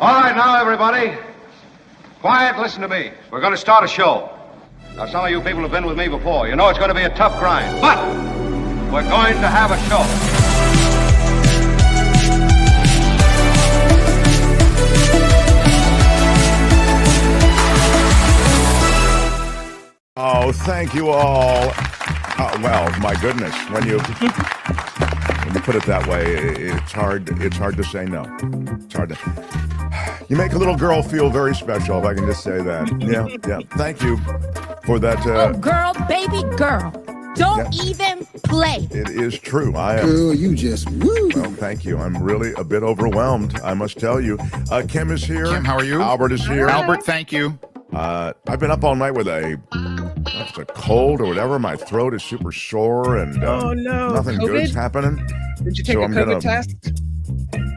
All right, now, everybody. Quiet, listen to me. We're going to start a show. Now, some of you people have been with me before. You know it's going to be a tough grind. But we're going to have a show. Oh, thank you all. Well, my goodness, when you put it that way, it's hard to say no. It's hard to. You make a little girl feel very special, if I can just say that. Yeah. Thank you for that. Oh, girl, baby girl. Don't even play. It is true. I am. Girl, you just woo. Well, thank you. I'm really a bit overwhelmed, I must tell you. Kim is here. Kim, how are you? Albert is here. Albert, thank you. I've been up all night with a cold or whatever. My throat is super sore and nothing COVID? good's happening. Did you take a COVID test?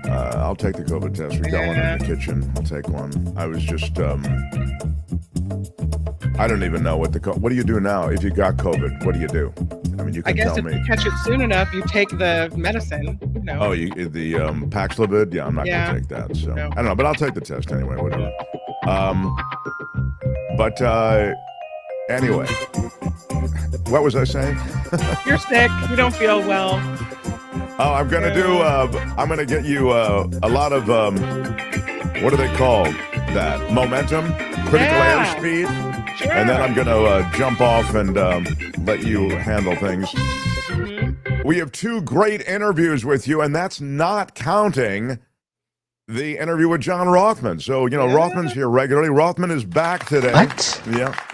I'll take the COVID test. We got one in the kitchen. I'll take one. I was just, I don't even know what what do you do now? If you got COVID, what do you do? I mean, you can tell me. If you catch it soon enough, you take the medicine. You know. Oh, the Paxlovid? Yeah, I'm not going to take that. So No. I don't know, but I'll take the test anyway, whatever. Anyway, what was I saying? You're sick. You don't feel well. Oh, I'm going to do, I'm going to get you a lot of, what do they call that? Momentum, critical airspeed. Sure. And then I'm going to jump off and let you handle things. Mm-hmm. We have two great interviews with you, and that's not counting the interview with John Rothman. So, Rothman's here regularly. Rothman is back today. What?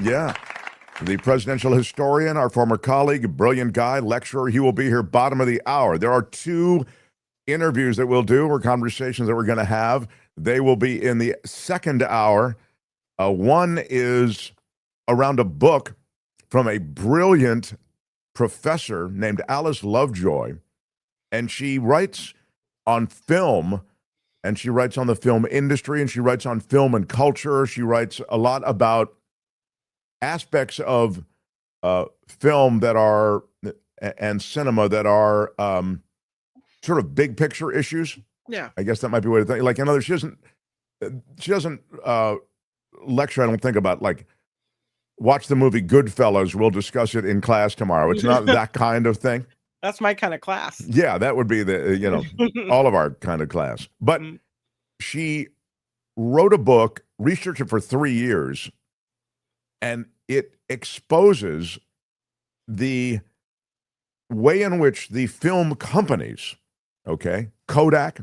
Yeah. The presidential historian, our former colleague, brilliant guy, lecturer. He will be here bottom of the hour. There are two interviews that we'll do, or conversations that we're going to have. They will be in the second hour. One is around a book from a brilliant professor named Alice Lovejoy, and she writes on film, and she writes on the film industry, and she writes on film and culture. She writes a lot about aspects of film that are, and cinema that are sort of big picture issues. Yeah. I guess that might be a way to think. Like, in other, she doesn't lecture, I don't think, about, like, watch the movie Goodfellas, we'll discuss it in class tomorrow. It's not that kind of thing. That's my kind of class. Yeah, that would be the, all of our kind of class. But she wrote a book, researched it for 3 years, and it exposes the way in which the film companies, okay, Kodak,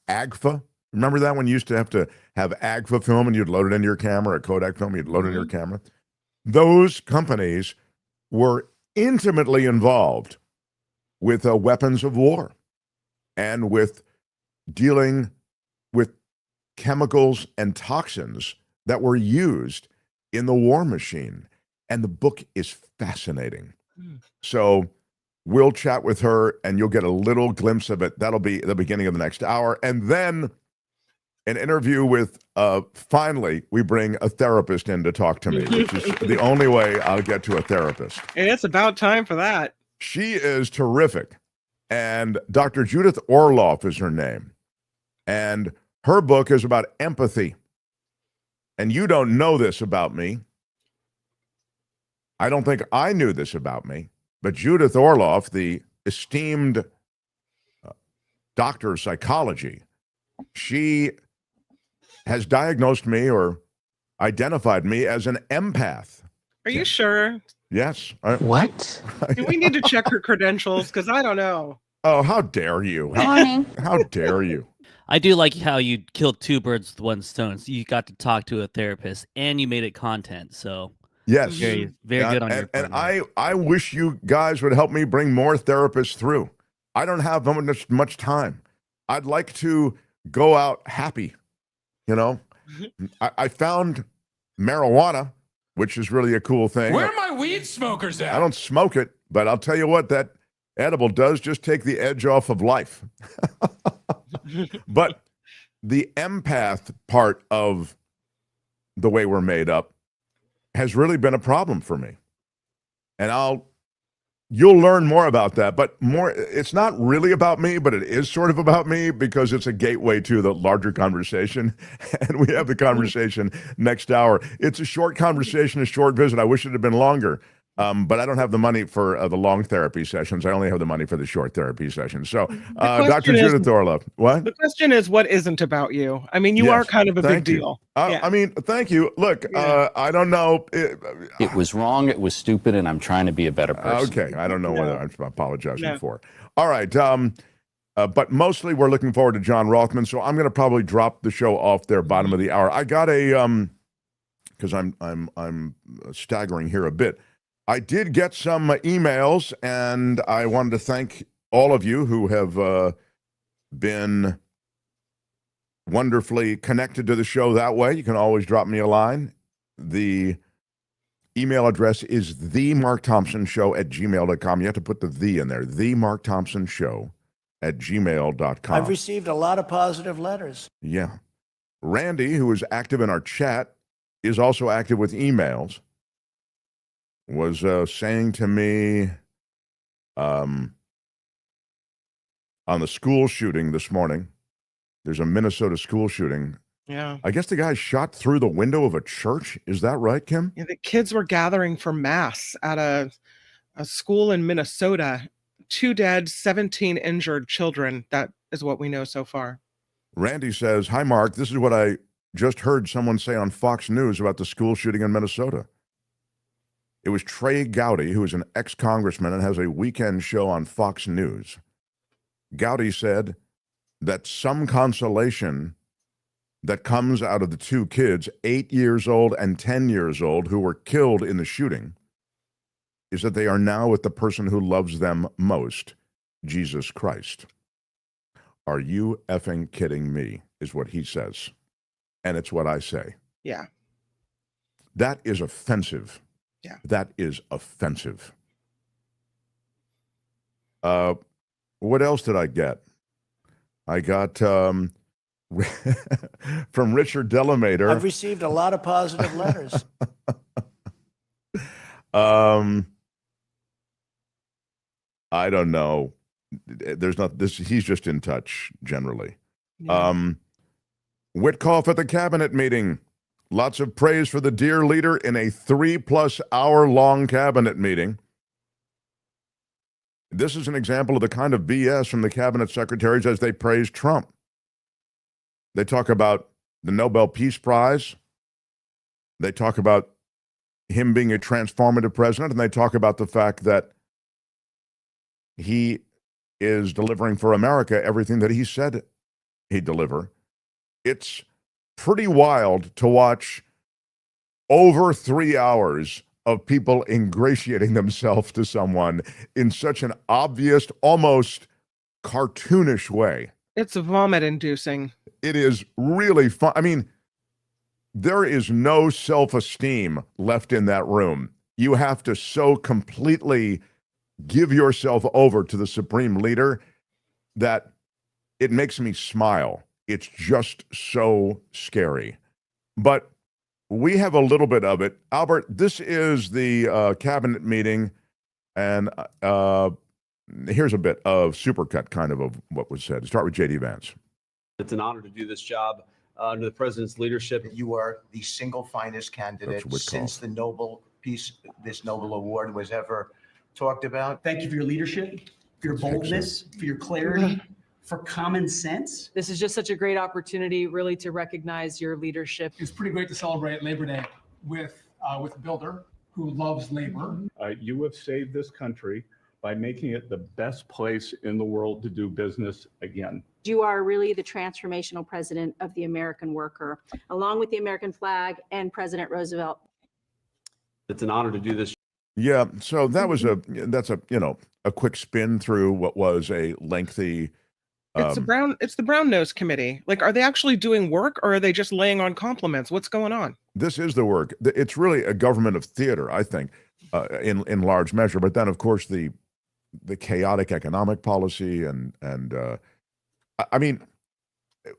AGFA, remember that one? You used to have AGFA film and you'd load it into your camera, or Kodak film, you'd load it into your camera. Those companies were intimately involved with weapons of war and with dealing with chemicals and toxins that were used in the war machine. And the book is fascinating. So we'll chat with her and you'll get a little glimpse of it. That'll be the beginning of the next hour. And then an interview with, finally, we bring a therapist in to talk to me, which is the only way I'll get to a therapist. And it's about time for that. She is terrific. And Dr. Judith Orloff is her name. And her book is about empathy. And you don't know this about me. I don't think I knew this about me. But Judith Orloff, the esteemed doctor of psychology, she has diagnosed me or identified me as an empath. Are you sure? Yes. What? Do we need to check her credentials? Because I don't know. Oh, how dare you? Morning. How dare you? I do like how you killed two birds with one stone. So you got to talk to a therapist and you made it content. So Yes. very good on your part. And I wish you guys would help me bring more therapists through. I don't have much time. I'd like to go out happy. I found marijuana, which is really a cool thing. Where are my weed smokers at? I don't smoke it, but I'll tell you what, that edible does just take the edge off of life. But the empath part of the way we're made up has really been a problem for me. And I'll you'll learn more about that, but it's not really about me, but it is sort of about me because it's a gateway to the larger conversation. And we have the conversation next hour. It's a short conversation, a short visit. I wish it had been longer. But I don't have the money for the long therapy sessions. I only have the money for the short therapy sessions. So, Dr. Judith Orloff, what? The question is, what isn't about you? I mean, you Yes, are kind of a big thank you. deal. I mean, thank you. Look, I don't know. It was wrong. It was stupid, and I'm trying to be a better person. Okay, I don't know what I'm apologizing for. All right. But mostly we're looking forward to John Rothman. So I'm going to probably drop the show off there, bottom of the hour. I got a because I'm staggering here a bit. I did get some emails, and I wanted to thank all of you who have been wonderfully connected to the show that way. You can always drop me a line. The email address is themarkthompsonshow@gmail.com. You have to put the in there, themarkthompsonshow@gmail.com. I've received a lot of positive letters. Yeah. Randy, who is active in our chat, is also active with emails. Was saying to me on the school shooting this morning, there's a Minnesota school shooting. Yeah. I guess the guy shot through the window of a church. Is that right, Kim? Yeah, the kids were gathering for mass at a school in Minnesota. 2 dead, 17 injured children. That is what we know so far. Randy says, "Hi, Mark. This is what I just heard someone say on Fox News about the school shooting in Minnesota. It was Trey Gowdy, who is an ex-congressman and has a weekend show on Fox News. Gowdy said that some consolation that comes out of the 2 kids, 8 years old and 10 years old, who were killed in the shooting, is that they are now with the person who loves them most, Jesus Christ. Are you effing kidding me?" is what he says. And it's what I say. Yeah. That is offensive. Yeah. That is offensive. What else did I get? I got from Richard Delamater. I've received a lot of positive letters. I don't know. There's not this. He's just in touch generally. Yeah. Witkoff at the cabinet meeting. Lots of praise for the dear leader in a 3+ hour long cabinet meeting. This is an example of the kind of BS from the cabinet secretaries as they praise Trump. They talk about the Nobel Peace Prize. They talk about him being a transformative president, and they talk about the fact that he is delivering for America everything that he said he'd deliver. It's pretty wild to watch over 3 hours of people ingratiating themselves to someone in such an obvious, almost cartoonish way. It's vomit-inducing. It is really fun. I mean, there is no self-esteem left in that room. You have to so completely give yourself over to the supreme leader that it makes me smile. It's just so scary. But we have a little bit of it. Albert, this is the cabinet meeting, and here's a bit of supercut kind of what was said. Start with J.D. Vance. It's an honor to do this job under the president's leadership. You are the single finest candidate since the Nobel Peace, this Nobel Award was ever talked about. Thank you for your leadership, for your boldness, for your clarity, for common sense. This is just such a great opportunity, really, to recognize your leadership. It's pretty great to celebrate Labor Day with a builder who loves labor. You have saved this country by making it the best place in the world to do business again. You are really the transformational president of the American worker, along with the American flag and President Roosevelt. It's an honor to do this. Yeah, so that's a quick spin through what was a lengthy. It's the brown nose committee. Like, are they actually doing work, or are they just laying on compliments? What's going on? This is the work. It's really a government of theater, I think, in large measure. But then, of course, the chaotic economic policy and I mean,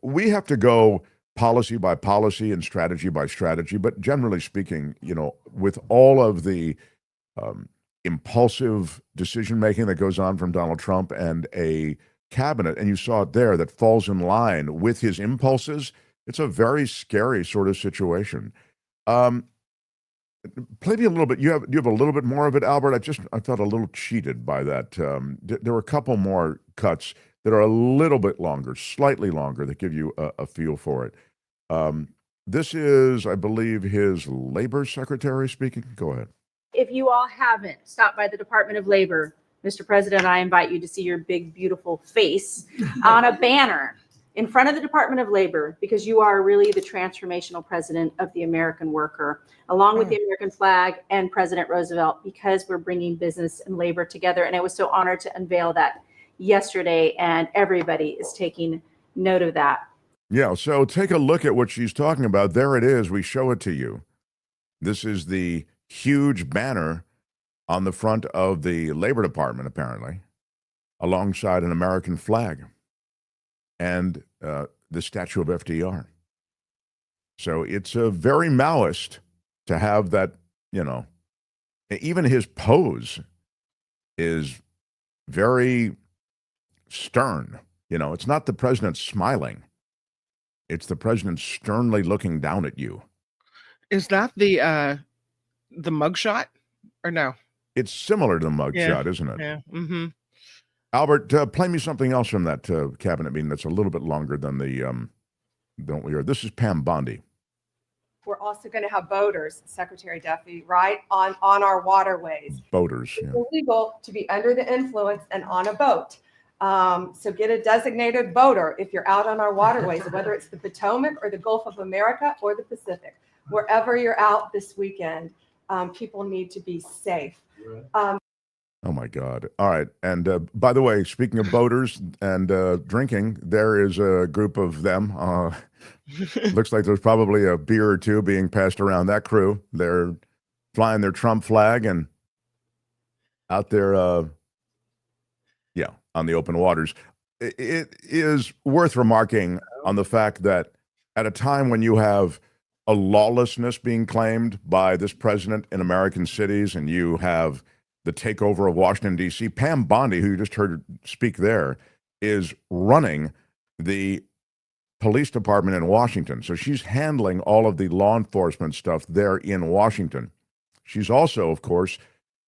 we have to go policy by policy and strategy by strategy. But generally speaking, with all of the impulsive decision making that goes on from Donald Trump and a cabinet, and you saw it there, that falls in line with his impulses. It's a very scary sort of situation. Play me a little bit. Do you have a little bit more of it, Albert? I felt a little cheated by that. There were a couple more cuts that are a little bit longer, slightly longer, that give you a feel for it. This is, I believe, his labor secretary speaking. Go ahead. If you all haven't stopped by the Department of Labor, Mr. President, I invite you to see your big, beautiful face on a banner in front of the Department of Labor, because you are really the transformational president of the American worker, along with the American flag and President Roosevelt, because we're bringing business and labor together. And I was so honored to unveil that yesterday, and everybody is taking note of that. Yeah, so take a look at what she's talking about. There it is. We show it to you. This is the huge banner on the front of the Labor Department, apparently, alongside an American flag and the statue of FDR. So it's a very Maoist to have that, even his pose is very stern. It's not the president smiling. It's the president sternly looking down at you. Is that the mugshot or no? It's similar to the mugshot, isn't it? Yeah. Mm-hmm. Albert, play me something else from that cabinet meeting that's a little bit longer than the don't we hear. This is Pam Bondi. We're also going to have boaters, Secretary Duffy, right, on our waterways. Boaters. It's illegal to be under the influence and on a boat. So get a designated boater if you're out on our waterways, whether it's the Potomac or the Gulf of America or the Pacific. Wherever you're out this weekend, people need to be safe. Oh, my God. All right. And by the way, speaking of boaters and drinking, there is a group of them. Looks like there's probably a beer or two being passed around that crew. They're flying their Trump flag and out there, on the open waters. It is worth remarking on the fact that at a time when you have a lawlessness being claimed by this president in American cities, and you have the takeover of Washington, D.C., Pam Bondi, who you just heard speak there, is running the police department in Washington. So she's handling all of the law enforcement stuff there in Washington. She's also, of course,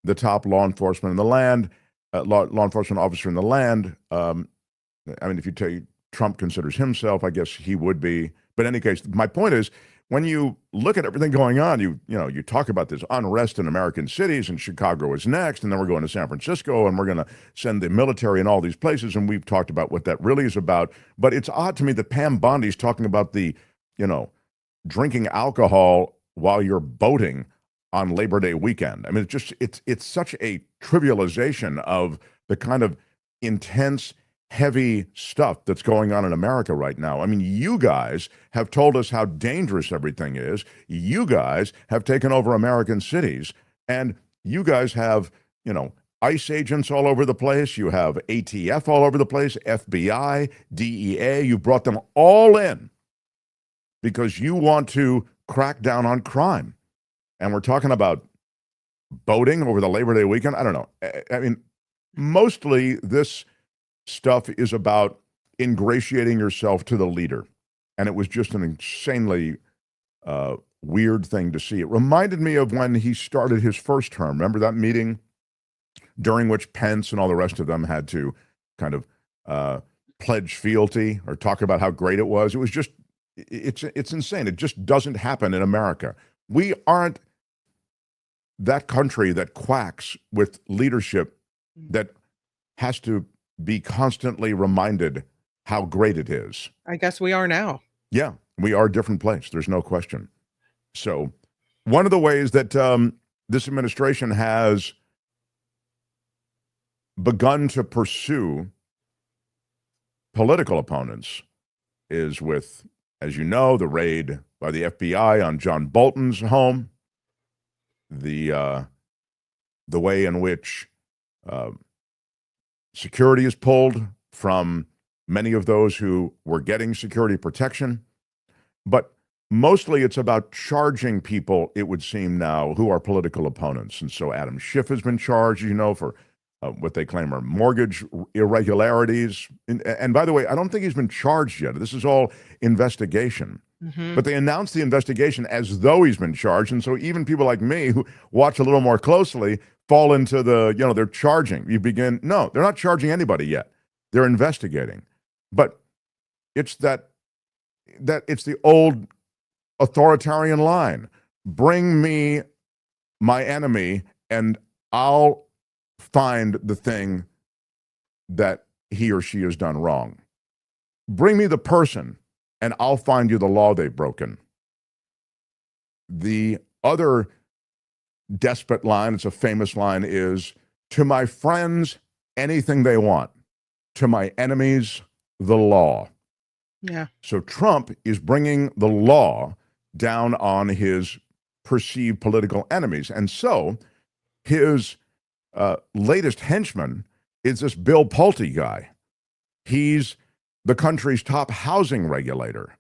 the top law enforcement in the land, law enforcement officer in the land. If you tell you Trump considers himself, I guess he would be. But in any case, my point is, when you look at everything going on, you talk about this unrest in American cities, and Chicago is next, and then we're going to San Francisco, and we're going to send the military in all these places, and we've talked about what that really is about. But it's odd to me that Pam Bondi's talking about the, drinking alcohol while you're boating on Labor Day weekend. It's such a trivialization of the kind of intense, heavy stuff that's going on in America right now. You guys have told us how dangerous everything is. You guys have taken over American cities, and you guys have, ICE agents all over the place. You have ATF all over the place, FBI, DEA. You brought them all in because you want to crack down on crime. And we're talking about boating over the Labor Day weekend. I don't know. Mostly this stuff is about ingratiating yourself to the leader. And it was just an insanely weird thing to see. It reminded me of when he started his first term. Remember that meeting during which Pence and all the rest of them had to kind of pledge fealty or talk about how great it was? It was just, it's insane. It just doesn't happen in America. We aren't that country that quacks with leadership that has to be constantly reminded how great it is. I guess we are now. Yeah, we are a different place. There's no question. So one of the ways that this administration has begun to pursue political opponents is with, as you know, the raid by the FBI on John Bolton's home, the way in which security is pulled from many of those who were getting security protection. But mostly it's about charging people, it would seem now, who are political opponents. And so Adam Schiff has been charged, you know, for what they claim are mortgage irregularities. And by the way, I don't think he's been charged yet. This is all investigation. But they announced the investigation as though he's been charged. And so even people like me who watch a little more closely fall into the, you know, they're charging. No, they're not charging anybody yet. They're investigating. But it's that it's the old authoritarian line. Bring me my enemy and I'll find the thing that he or she has done wrong. Bring me the person and I'll find you the law they've broken. The other despot line, it's a famous line, is, to my friends, anything they want. To my enemies, the law. Yeah. So Trump is bringing the law down on his perceived political enemies. And so his latest henchman is this Bill Pulte guy. He's the country's top housing regulator.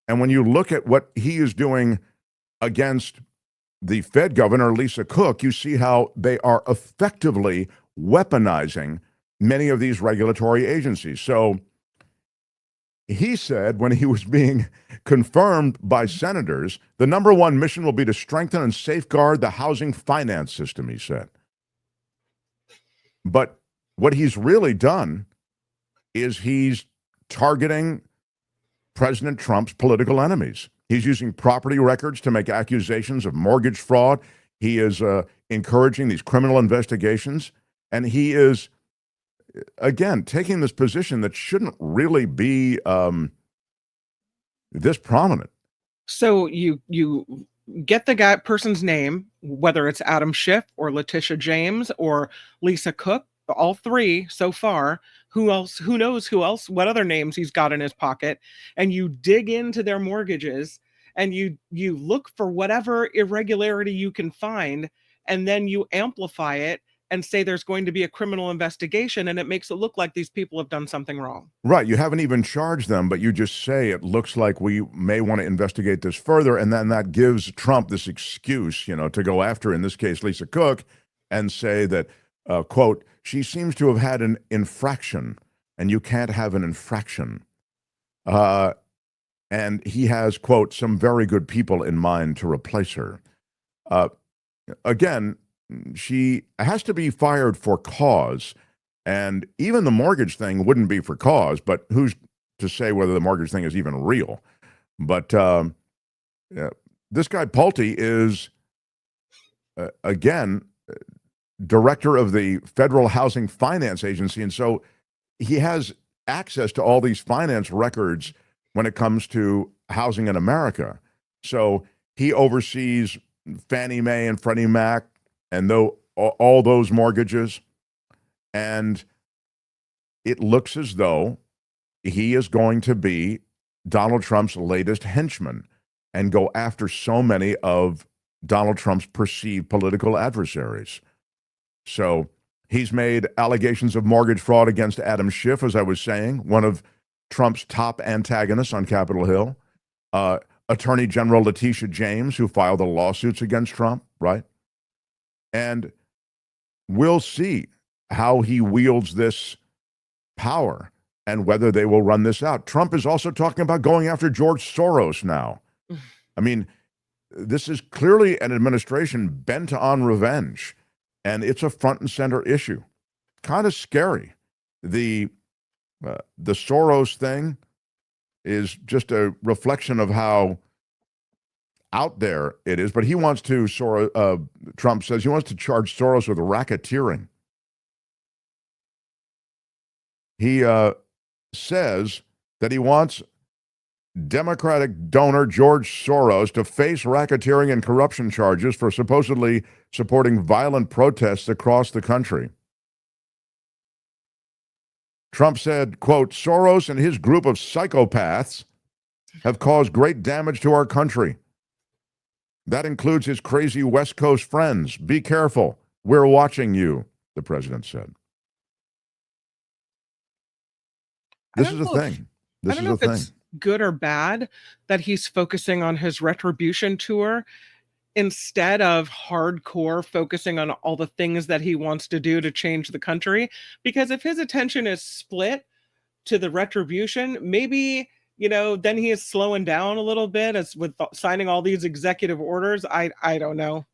And when you look at what he is doing against the Fed governor, Lisa Cook, you see how they are effectively weaponizing many of these regulatory agencies. So he said, when he was being confirmed by senators, the number one mission will be to strengthen and safeguard the housing finance system, he said. But what he's really done is he's targeting President Trump's political enemies. He's using property records to make accusations of mortgage fraud. He is encouraging these criminal investigations. And he is, again, taking this position that shouldn't really be this prominent. So you get the person's name, whether it's Adam Schiff or Letitia James or Lisa Cook, all three so far. Who else? Who knows who else? What other names he's got in his pocket? And you dig into their mortgages and you look for whatever irregularity you can find, and then you amplify it and say there's going to be a criminal investigation, and it makes it look like these people have done something wrong. Right. You haven't even charged them, but you just say it looks like we may want to investigate this further, and then that gives Trump this excuse, you know, to go after, in this case, Lisa Cook, and say that, quote, she seems to have had an infraction, and you can't have an infraction. And he has, quote, some very good people in mind to replace her. Again, she has to be fired for cause, and even the mortgage thing wouldn't be for cause, but who's to say whether the mortgage thing is even real? But this guy Pulte is, again, director of the Federal Housing Finance Agency, and so he has access to all these finance records when it comes to housing in America. So he oversees Fannie Mae and Freddie Mac and all those mortgages, and it looks as though he is going to be Donald Trump's latest henchman and go after so many of Donald Trump's perceived political adversaries. So he's made allegations of mortgage fraud against Adam Schiff, as I was saying, one of Trump's top antagonists on Capitol Hill. Attorney General Letitia James, who filed the lawsuits against Trump, right? And we'll see how he wields this power and whether they will run this out. Trump is also talking about going after George Soros now. I mean, this is clearly an administration bent on revenge, and it's a front and center issue. Kind of scary. The Soros thing is just a reflection of how out there it is, but he wants to, Trump says he wants to charge Soros with racketeering. He says that he wants Democratic donor George Soros to face racketeering and corruption charges for supposedly supporting violent protests across the country. Trump said, quote, Soros and his group of psychopaths have caused great damage to our country. That includes his crazy West Coast friends. Be careful. We're watching you, the president said. This is a thing. This is a thing. good or bad that he's focusing on his retribution tour instead of hardcore focusing on all the things that he wants to do to change the country. Because if his attention is split to the retribution, maybe, then he is slowing down a little bit as with signing all these executive orders. I don't know.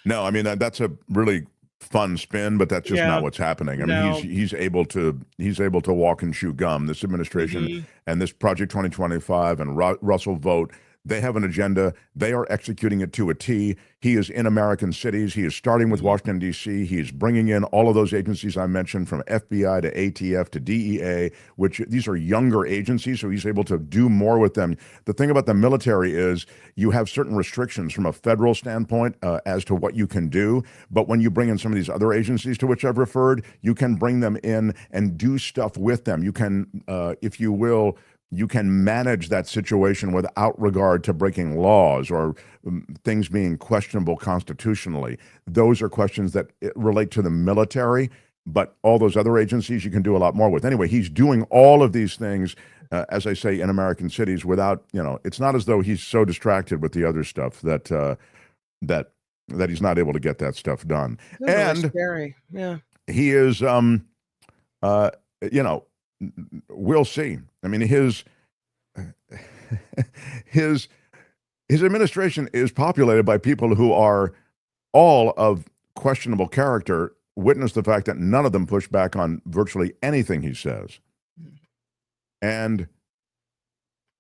No, I mean, that's a really fun spin, but that's just not what's happening. I mean, he's able to walk and chew gum. This administration and this Project 2025 and Russell vote, they have an agenda. They are executing it to a T. He is in American cities. He is starting with Washington, D.C. He is bringing in all of those agencies I mentioned, from FBI to ATF to DEA, which these are younger agencies, so he's able to do more with them. The thing about the military is you have certain restrictions from a federal standpoint as to what you can do, but when you bring in some of these other agencies to which I've referred, you can bring them in and do stuff with them. You can, if you will, you can manage that situation without regard to breaking laws or things being questionable constitutionally. Those are questions that relate to the military, but all those other agencies you can do a lot more with. Anyway, he's doing all of these things, as I say, in American cities without, it's not as though he's so distracted with the other stuff that he's not able to get that stuff done. That's really scary. Yeah. He is, we'll see. I mean, his administration is populated by people who are all of questionable character. Witness the fact that none of them push back on virtually anything he says. And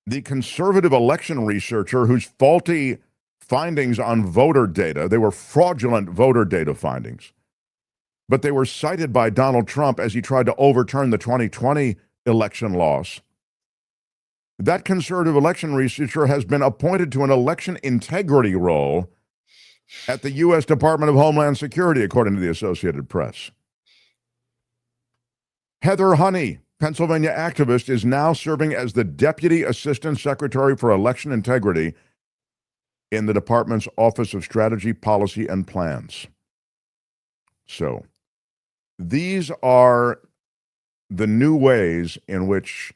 the conservative election researcher whose faulty findings on voter data, they were fraudulent voter data findings, but they were cited by Donald Trump as he tried to overturn the 2020 election loss. That conservative election researcher has been appointed to an election integrity role at the U.S. Department of Homeland Security, according to the Associated Press. Heather Honey, Pennsylvania activist, is now serving as the Deputy Assistant Secretary for Election Integrity in the department's Office of Strategy, Policy, and Plans. So, these are the new ways in which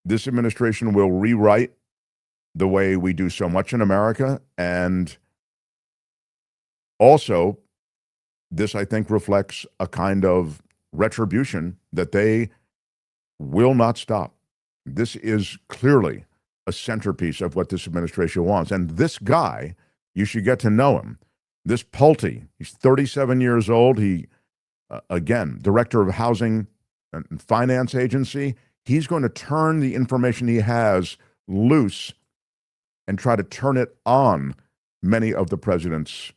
this administration will rewrite the way we do so much in America. And also, this, I think, reflects a kind of retribution that they will not stop. This is clearly a centerpiece of what this administration wants. And this guy, you should get to know him. This Pulte, he's 37 years old. He, again, director of Housing and Finance Agency. He's going to turn the information he has loose and try to turn it on many of the president's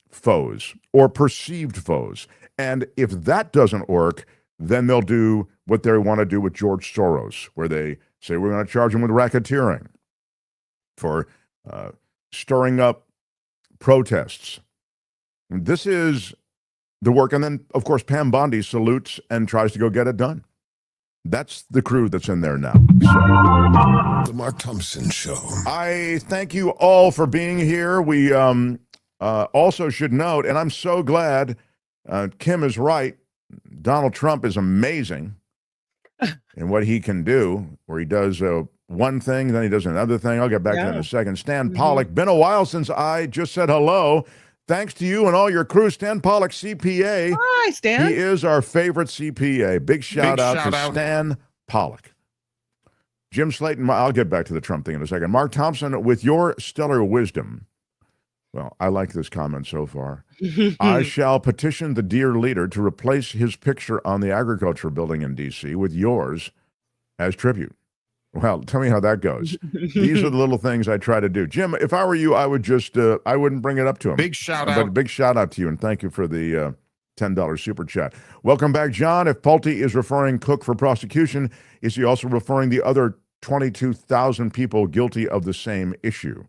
foes or perceived foes. And if that doesn't work, then they'll do what they want to do with George Soros, where they say we're going to charge him with racketeering for stirring up protests. And this is the work. And then, of course, Pam Bondi salutes and tries to go get it done. That's the crew that's in there now. The Mark Thompson Show. I thank you all for being here. We also should note, and I'm so glad Kim is right, Donald Trump is amazing in what he can do, where he does one thing, then he does another thing. I'll get back to that in a second. Stan Pollock, been a while since I just said hello. Thanks to you and all your crew. Stan Pollock, CPA. Hi, Stan. He is our favorite CPA. Big shout out to Stan Pollock. Jim Slayton, I'll get back to the Trump thing in a second. Mark Thompson, with your stellar wisdom, well, I like this comment so far. I shall petition the dear leader to replace his picture on the Agriculture Building in D.C. with yours as tribute. Well, tell me how that goes. These are the little things I try to do. Jim, if I were you, I would just, I wouldn't bring it up to him. Big shout But out. big shout out to you, and thank you for the $10 super chat. Welcome back, John. If Pulte is referring Cook for prosecution, is he also referring the other 22,000 people guilty of the same issue?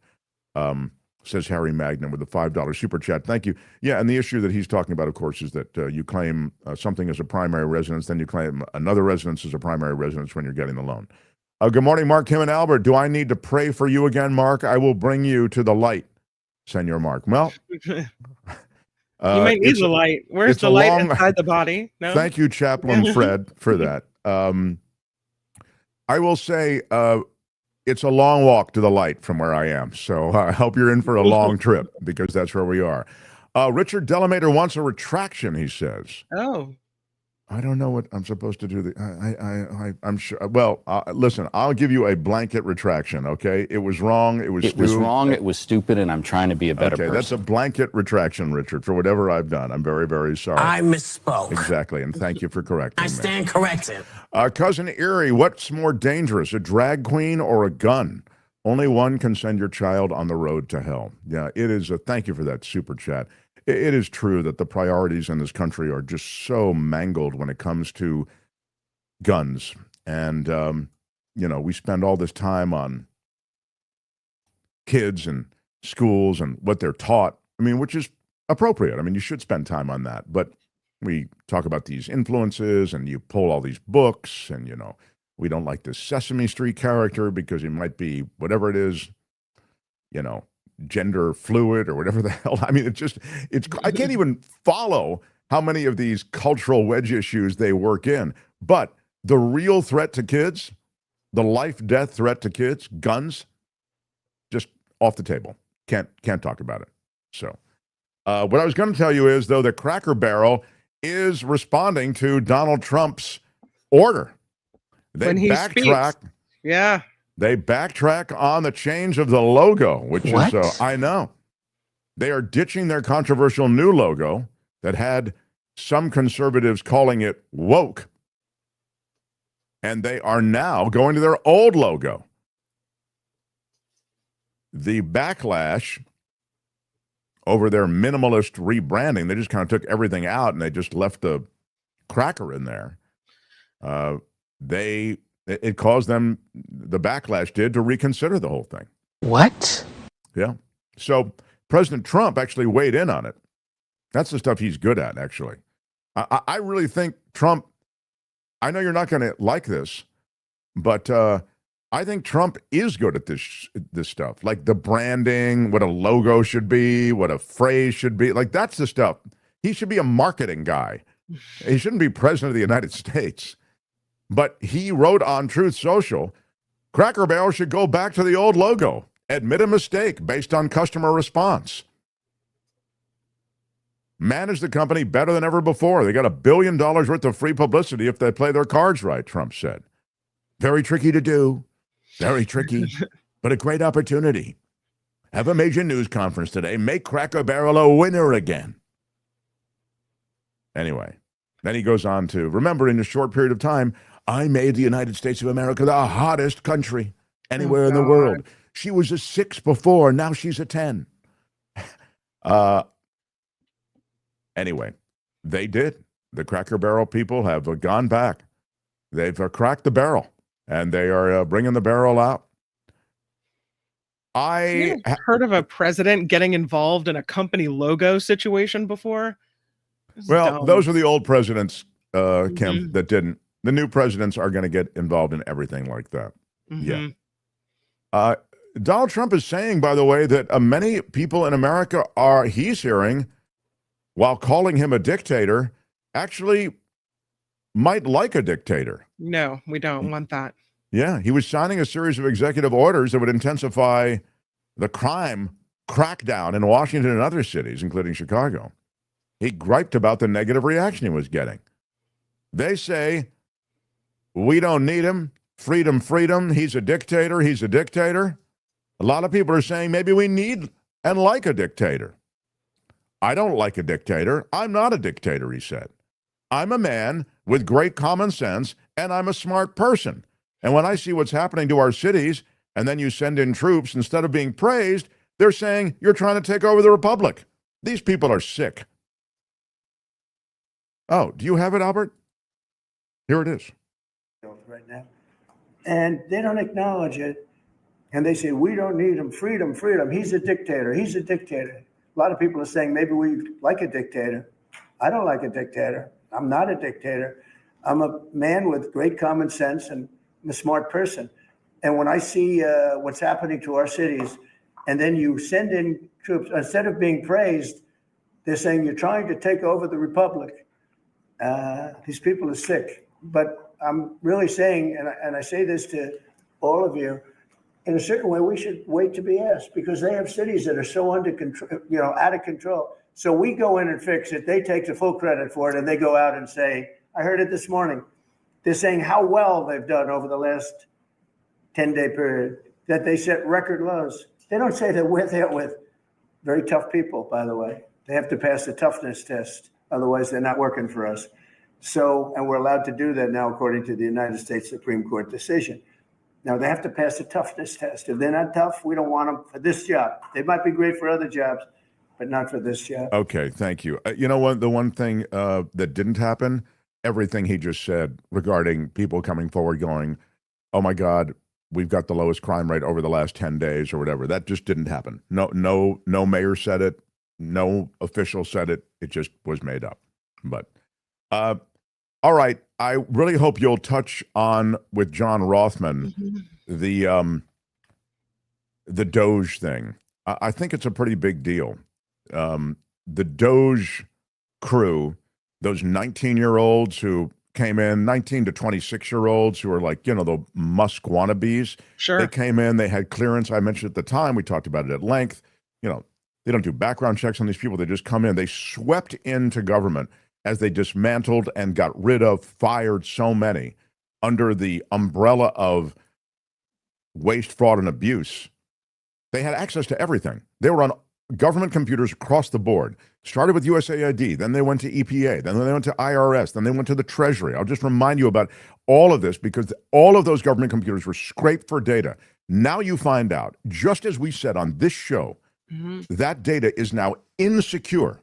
Says Harry Magnan with the $5 super chat. Thank you. Yeah, and the issue that he's talking about, of course, is that you claim something as a primary residence, then you claim another residence as a primary residence when you're getting the loan. Good morning, Mark, Kim, and Albert. Do I need to pray for you again, Mark? I will bring you to the light, Senor Mark. Well, you might need the light. Where's the light inside the body? No? Thank you, Chaplain Fred, for that. I will say it's a long walk to the light from where I am. So I hope you're in for a long trip because that's where we are. Richard Delamater wants a retraction, he says. Oh. I don't know what I'm supposed to do. I'm sure. Well, listen, I'll give you a blanket retraction, okay? It was wrong. It was wrong. It was stupid, and I'm trying to be a better person. That's a blanket retraction, Richard, for whatever I've done. I'm very, very sorry. I misspoke. Exactly, and thank you for correcting me. I stand corrected. Cousin Erie, what's more dangerous, a drag queen or a gun? Only one can send your child on the road to hell. Yeah, it is. Thank you for that super chat. It is true that the priorities in this country are just so mangled when it comes to guns. And, we spend all this time on kids and schools and what they're taught. I mean, which is appropriate. I mean, you should spend time on that. But we talk about these influences and you pull all these books and, we don't like this Sesame Street character because he might be whatever it is, gender fluid or whatever the hell. I mean, I can't even follow how many of these cultural wedge issues they work in. But the real threat to kids, the life-death threat to kids, guns, just off the table. Can't talk about it. So what I was going to tell you is, though, that Cracker Barrel is responding to Donald Trump's order. They backtrack. Yeah. They backtrack on the change of the logo, which is, I know. They are ditching their controversial new logo that had some conservatives calling it woke. And they are now going to their old logo. The backlash over their minimalist rebranding, they just kind of took everything out and they just left the cracker in there. It caused them, the backlash did, to reconsider the whole thing. What? Yeah. So President Trump actually weighed in on it. That's the stuff he's good at, actually. I really think Trump, I know you're not going to like this, but I think Trump is good at this stuff, like the branding, what a logo should be, what a phrase should be. Like, that's the stuff. He should be a marketing guy. He shouldn't be president of the United States. But he wrote on Truth Social, Cracker Barrel should go back to the old logo, admit a mistake based on customer response. Manage the company better than ever before. They got $1 billion worth of free publicity if they play their cards right, Trump said. Very tricky to do, very tricky, but a great opportunity. Have a major news conference today. Make Cracker Barrel a winner again. Anyway, then he goes on to, remember, in a short period of time, I made the United States of America the hottest country anywhere in the world. She was a 6 before, now she's a 10. Anyway, they did. The Cracker Barrel people have gone back. They've cracked the barrel, and they are bringing the barrel out. You heard of a president getting involved in a company logo situation before? Well, those are the old presidents, Kim, that didn't. The new presidents are going to get involved in everything like that. Yeah. Donald Trump is saying, by the way, that many people in America he's hearing, while calling him a dictator, actually might like a dictator. No, we don't want that. Yeah, he was signing a series of executive orders that would intensify the crime crackdown in Washington and other cities, including Chicago. He griped about the negative reaction he was getting. They say, we don't need him. Freedom, freedom. He's a dictator. He's a dictator. A lot of people are saying maybe we need and like a dictator. I don't like a dictator. I'm not a dictator, he said. I'm a man with great common sense, and I'm a smart person. And when I see what's happening to our cities, and then you send in troops, instead of being praised, they're saying you're trying to take over the republic. These people are sick. Oh, do you have it, Albert? Here it is. Right now. And they don't acknowledge it. And they say, we don't need him. Freedom, freedom. He's a dictator. He's a dictator. A lot of people are saying maybe we like a dictator. I don't like a dictator. I'm not a dictator. I'm a man with great common sense and I'm a smart person. And when I see what's happening to our cities, and then you send in troops, instead of being praised, they're saying you're trying to take over the republic. These people are sick. But I'm really saying, and I say this to all of you, in a certain way, we should wait to be asked because they have cities that are so under control, out of control. So we go in and fix it. They take the full credit for it, and they go out and say, I heard it this morning. They're saying how well they've done over the last 10-day period, that they set record lows. They don't say that we're there with very tough people, by the way. They have to pass the toughness test. Otherwise, they're not working for us. So, and we're allowed to do that now, according to the United States Supreme Court decision. Now, they have to pass the toughness test. If they're not tough, we don't want them for this job. They might be great for other jobs, but not for this job. Okay, thank you. You know what? The one thing that didn't happen, everything he just said regarding people coming forward going, oh my God, we've got the lowest crime rate over the last 10 days or whatever. That just didn't happen. No mayor said it. No official said it. It just was made up. But all right. I really hope you'll touch on with John Rothman the Doge thing. I think it's a pretty big deal. The Doge crew, those 19-year-olds who came in, 19 to 26-year-olds who are like, the Musk wannabes. Sure. They came in, they had clearance. I mentioned at the time, we talked about it at length. They don't do background checks on these people. They just come in. They swept into government as they dismantled and got rid of, fired so many under the umbrella of waste, fraud, and abuse. They had access to everything. They were on government computers across the board. Started with USAID, then they went to EPA, then they went to IRS, then they went to the Treasury. I'll just remind you about all of this because all of those government computers were scraped for data. Now you find out, just as we said on this show, that data is now insecure.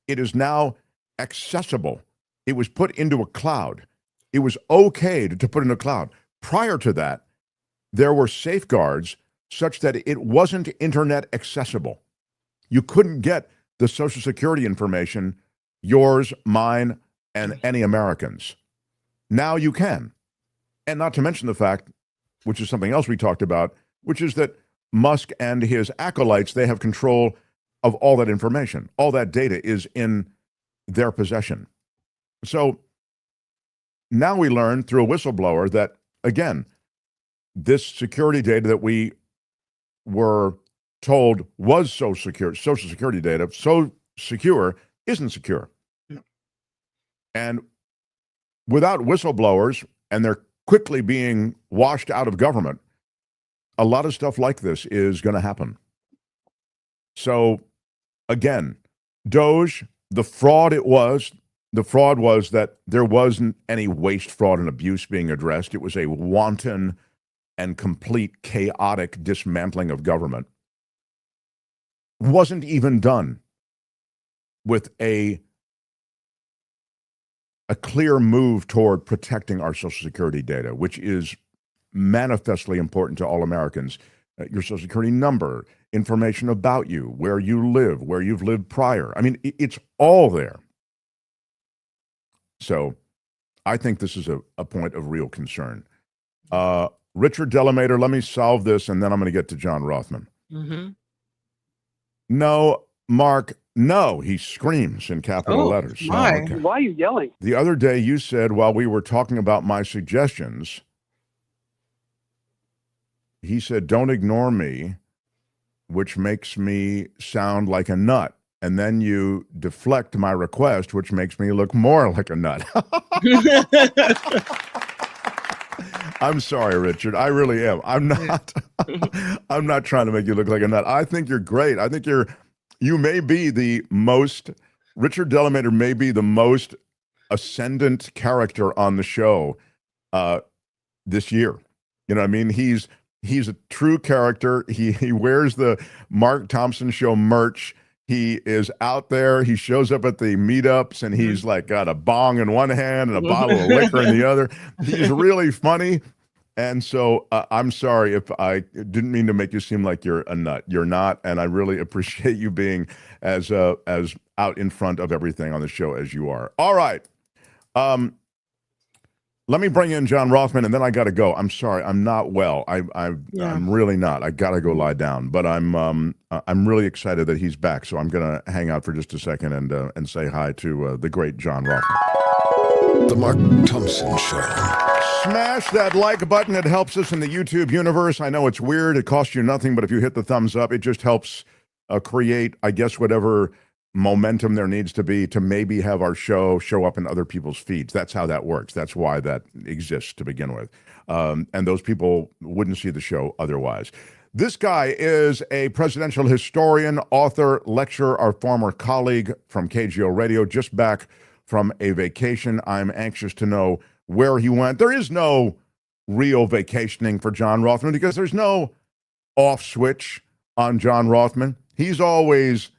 It is now accessible. It was put into a cloud. It was okay to put in a cloud. Prior to that, there were safeguards such that it wasn't internet accessible. You couldn't get the Social Security information, yours, mine, and any Americans. Now you can. And not to mention the fact, which is something else we talked about, which is that Musk and his acolytes, they have control of all that information. All that data is in their possession. So now we learn through a whistleblower that, again, this security data that we were told was so secure, Social Security data, so secure, isn't secure. No. And without whistleblowers, and they're quickly being washed out of government, a lot of stuff like this is going to happen. So, again, Doge, the fraud was that there wasn't any waste, fraud, and abuse being addressed. It was a wanton and complete chaotic dismantling of government. Wasn't even done with a clear move toward protecting our Social Security data, which is manifestly important to all Americans. Your Social Security number, information about you, where you live, where you've lived prior. I mean, it's all there. So I think this is a point of real concern. Richard Delamater, let me solve this, and then I'm going to get to John Rothman. No, Mark, no, he screams in capital letters. My. Oh, okay. Why are you yelling? The other day you said, while we were talking about my suggestions, he said, don't ignore me, which makes me sound like a nut. And then you deflect my request, which makes me look more like a nut. I'm sorry, Richard. I really am. I'm not trying to make you look like a nut. I think you're great. I think you may be the most, Richard Delamater may be the most ascendant character on the show this year. You know what I mean? He's a true character. He wears the Mark Thompson Show merch. He is out there. He shows up at the meetups, and he's like got a bong in one hand and a bottle of liquor in the other. He's really funny. And so I'm sorry if I didn't mean to make you seem like you're a nut. You're not, and I really appreciate you being as out in front of everything on the show as you are. All right. Let me bring in John Rothman, and then I got to go. I'm sorry, I'm not well. I'm really not. I got to go lie down. But I'm really excited that he's back. So I'm going to hang out for just a second and say hi to the great John Rothman. The Mark Thompson Show. Smash that like button. It helps us in the YouTube universe. I know it's weird. It costs you nothing, but if you hit the thumbs up, it just helps create, I guess, whatever momentum there needs to be to maybe have our show up in other people's feeds. That's how that works. That's why that exists to begin with. And those people wouldn't see the show otherwise. This guy is a presidential historian, author, lecturer, our former colleague from KGO Radio, just back from a vacation. I'm anxious to know where he went. There is no real vacationing for John Rothman because there's no off switch on John Rothman. He's always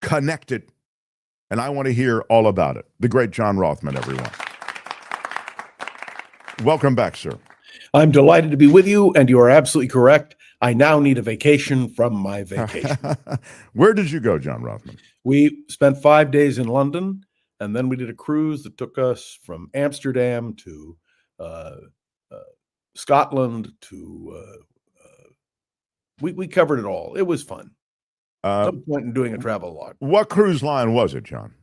connected, and I want to hear all about it. The great John Rothman, everyone. Welcome back, sir. I'm delighted to be with you, and you are absolutely correct. I now need a vacation from my vacation. Where did you go, John Rothman? We spent 5 days in London, and then we did a cruise that took us from Amsterdam to Scotland to we covered it all. It was fun. No point in doing a travel log. What cruise line was it, John?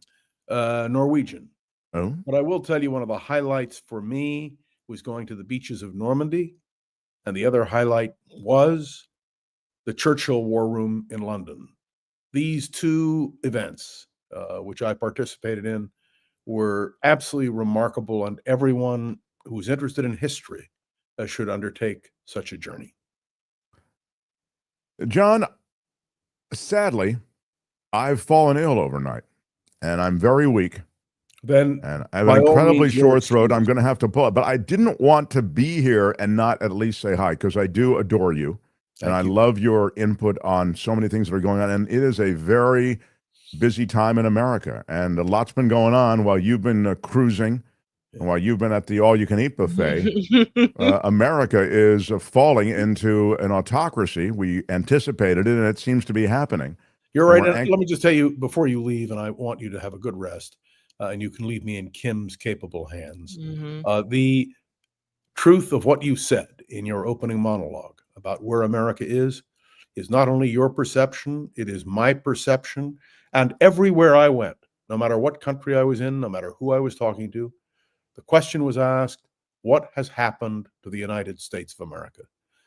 Norwegian. Oh. But I will tell you, one of the highlights for me was going to the beaches of Normandy, and the other highlight was the Churchill War Room in London. These two events, which I participated in, were absolutely remarkable, and everyone who's interested in history should undertake such a journey. John, sadly, I've fallen ill overnight, and I'm very weak. Then, and I have an incredibly sore throat. I'm going to have to pull it. But I didn't want to be here and not at least say hi, because I do adore you. And I love your input on so many things that are going on. And it is a very busy time in America. And a lot's been going on while you've been cruising and while you've been at the all-you-can-eat buffet. America is falling into an autocracy. We anticipated it, and it seems to be happening. You're right. And let me just tell you before you leave, and I want you to have a good rest, and you can leave me in Kim's capable hands. The truth of what you said in your opening monologue about where America is not only your perception, it is my perception. And everywhere I went, no matter what country I was in, no matter who I was talking to, the question was asked, what has happened to the United States of America?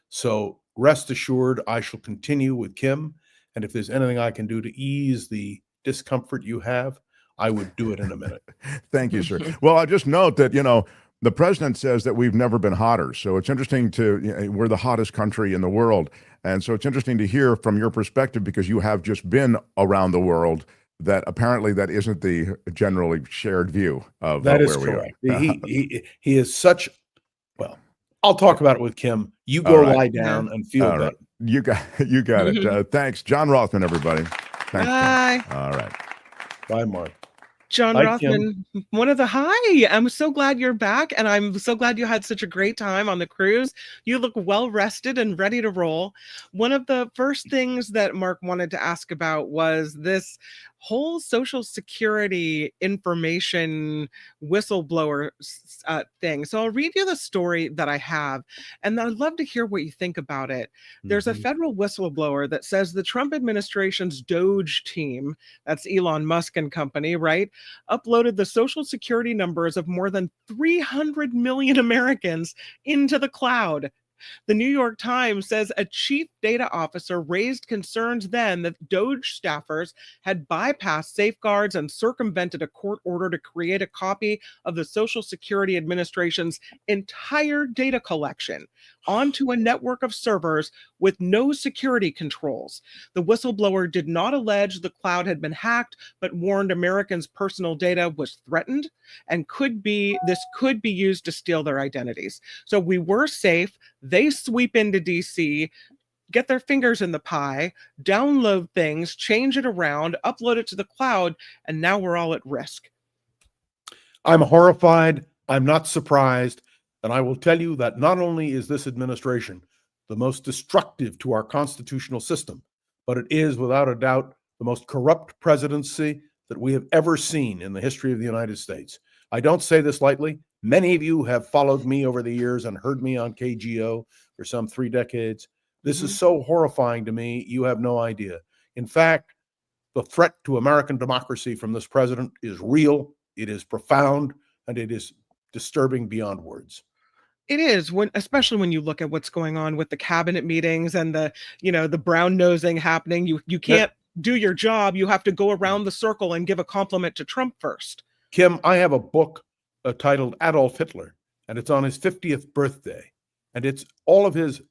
So rest assured, I shall continue with Kim. And if there's anything I can do to ease the discomfort you have, I would do it in a minute. Thank you, sir. Well, I just note that, the president says that we've never been hotter. So it's interesting we're the hottest country in the world. And so it's interesting to hear from your perspective, because you have just been around the world, that apparently that isn't the generally shared view of that is where correct. we are. He is such, well, I'll talk about it with Kim. You go lie down and feel better. You got it. Thanks. John Rothman, everybody. Thanks. Bye. All right. Bye, Mark. John Hi, Rothman, hi. I'm so glad you're back, and I'm so glad you had such a great time on the cruise. You look well rested and ready to roll. One of the first things that Mark wanted to ask about was this whole Social Security information whistleblower thing. So I'll read you the story that I have, and I'd love to hear what you think about it. There's a federal whistleblower that says the Trump administration's Doge team, that's Elon Musk and company, right, uploaded the Social Security numbers of more than 300 million Americans into the cloud. The New York Times says a chief data officer raised concerns then that Doge staffers had bypassed safeguards and circumvented a court order to create a copy of the Social Security Administration's entire data collection onto a network of servers with no security controls. The whistleblower did not allege the cloud had been hacked, but warned Americans' personal data was threatened and this could be used to steal their identities. So we were safe. They sweep into DC, get their fingers in the pie, download things, change it around, upload it to the cloud, and now we're all at risk. I'm horrified. I'm not surprised. And I will tell you that not only is this administration the most destructive to our constitutional system, but it is without a doubt the most corrupt presidency that we have ever seen in the history of the United States. I don't say this lightly. Many of you have followed me over the years and heard me on KGO for some 3 decades. This is so horrifying to me, you have no idea. In fact, the threat to American democracy from this president is real, it is profound, and it is disturbing beyond words. It is, especially when you look at what's going on with the cabinet meetings and the brown nosing happening. You can't do your job. You have to go around the circle and give a compliment to Trump first. Kim, I have a book titled Adolf Hitler, and it's on his 50th birthday. And it's all of his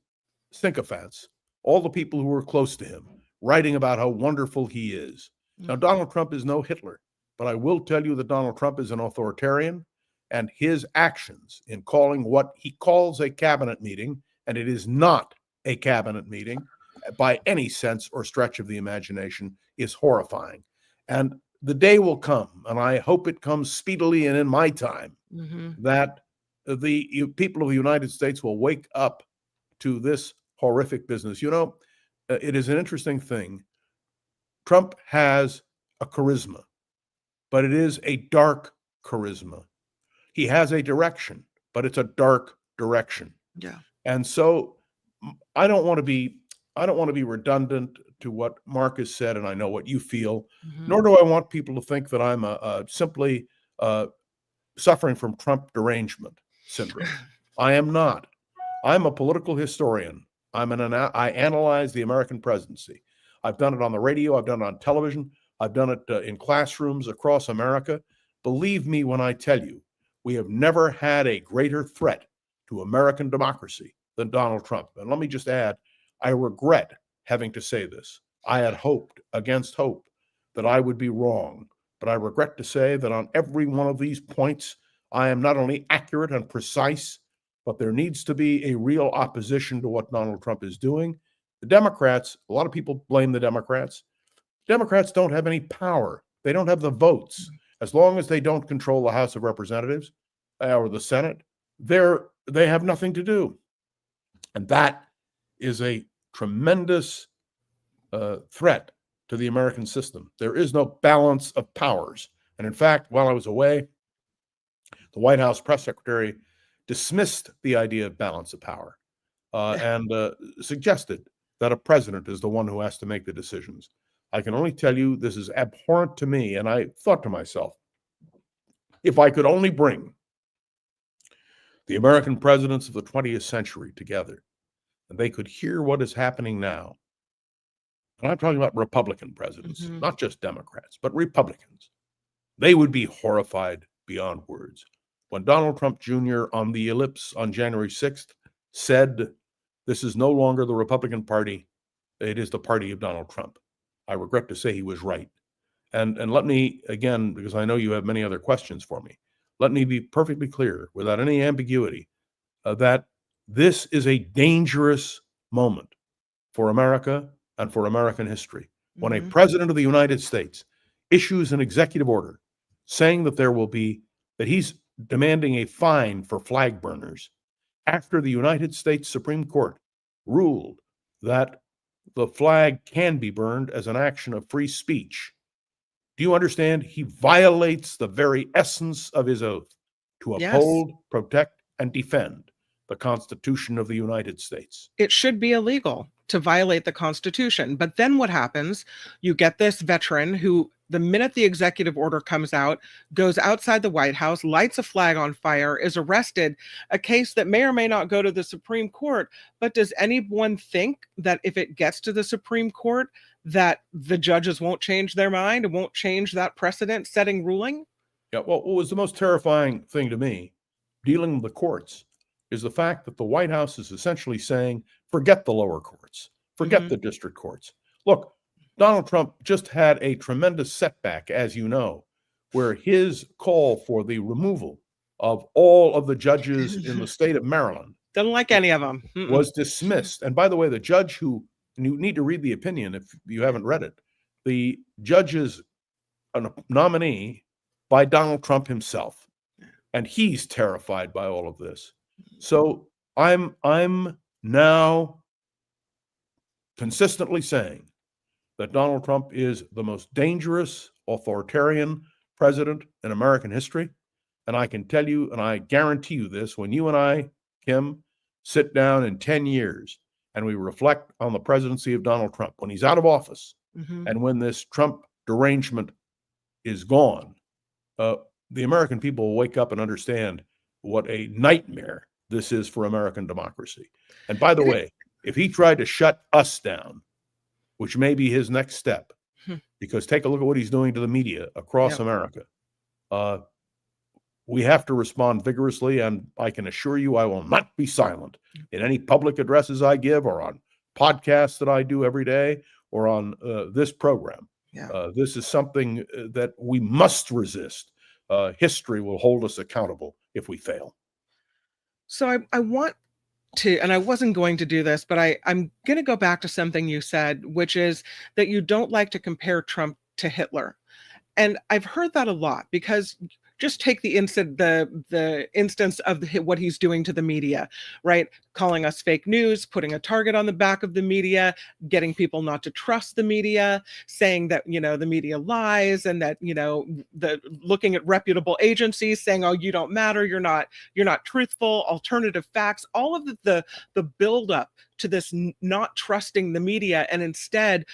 sycophants, all the people who were close to him, writing about how wonderful he is. Now, Donald Trump is no Hitler, but I will tell you that Donald Trump is an authoritarian, and his actions in calling what he calls a cabinet meeting, and it is not a cabinet meeting by any sense or stretch of the imagination, is horrifying. And the day will come, and I hope it comes speedily and in my time, that the people of the United States will wake up to this horrific business. You know, it is an interesting thing. Trump has a charisma, but it is a dark charisma. He has a direction, but it's a dark direction. Yeah. And so I don't want to be redundant to what Mark has said, and I know what you feel, nor do I want people to think that I'm simply suffering from Trump derangement syndrome. I am not. I'm a political historian. I analyze the American presidency. I've done it on the radio. I've done it on television. I've done it in classrooms across America. Believe me when I tell you, we have never had a greater threat to American democracy than Donald Trump. And let me just add, I regret having to say this. I had hoped against hope that I would be wrong, but I regret to say that on every one of these points, I am not only accurate and precise, but there needs to be a real opposition to what Donald Trump is doing. The Democrats, a lot of people blame the Democrats. Democrats don't have any power. They don't have the votes. As long as they don't control the House of Representatives or the Senate, they have nothing to do. And that is a tremendous threat to the American system. There is no balance of powers. And in fact, while I was away, the White House press secretary dismissed the idea of balance of power and suggested that a president is the one who has to make the decisions. I can only tell you this is abhorrent to me. And I thought to myself, if I could only bring the American presidents of the 20th century together, and they could hear what is happening now. And I'm talking about Republican presidents, not just Democrats, but Republicans. They would be horrified beyond words. When Donald Trump Jr. on the ellipse on January 6th said, this is no longer the Republican Party, it is the party of Donald Trump. I regret to say he was right. And let me, again, because I know you have many other questions for me, let me be perfectly clear, without any ambiguity, that this is a dangerous moment for America and for American history. When a president of the United States issues an executive order saying that he's demanding a fine for flag burners after the United States Supreme Court ruled that the flag can be burned as an action of free speech. Do you understand? He violates the very essence of his oath to uphold, protect, and defend the Constitution of the United States. It should be illegal to violate the Constitution. But then what happens? You get this veteran who, the minute the executive order comes out, goes outside the White House, lights a flag on fire, is arrested, a case that may or may not go to the Supreme Court. But does anyone think that if it gets to the Supreme Court, that the judges won't change their mind and won't change that precedent-setting ruling? Yeah, well, what was the most terrifying thing to me, dealing with the courts, is the fact that the White House is essentially saying, forget the lower courts, forget the district courts. Look, Donald Trump just had a tremendous setback, as you know, where his call for the removal of all of the judges in the state of Maryland doesn't like any of them was dismissed. And by the way, the judge who, and you need to read the opinion if you haven't read it, the judge is a nominee by Donald Trump himself, and he's terrified by all of this. So I'm now consistently saying that Donald Trump is the most dangerous authoritarian president in American history. And I can tell you, and I guarantee you this, when you and I, Kim, sit down in 10 years and we reflect on the presidency of Donald Trump, when he's out of office and when this Trump derangement is gone, the American people will wake up and understand what a nightmare this is for American democracy. And by the way, if he tried to shut us down, which may be his next step, because take a look at what he's doing to the media across America. We have to respond vigorously, and I can assure you I will not be silent in any public addresses I give or on podcasts that I do every day or on this program. This is something that we must resist. History will hold us accountable if we fail. So I want to, and I wasn't going to do this, but I'm going to go back to something you said, which is that you don't like to compare Trump to Hitler. And I've heard that a lot, because just take the instance of what he's doing to the media, right? Calling us fake news, putting a target on the back of the media, getting people not to trust the media, saying that, the media lies, and that, looking at reputable agencies saying, oh, you don't matter, you're not truthful, alternative facts, all of the buildup to this not trusting the media, and instead,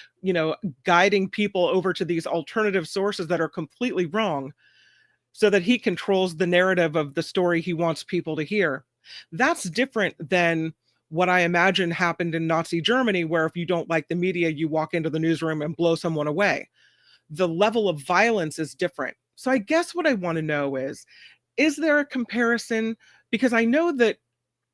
guiding people over to these alternative sources that are completely wrong, so that he controls the narrative of the story he wants people to hear. That's different than what I imagine happened in Nazi Germany, where if you don't like the media, you walk into the newsroom and blow someone away. The level of violence is different. So I guess what I want to know is there a comparison? Because I know that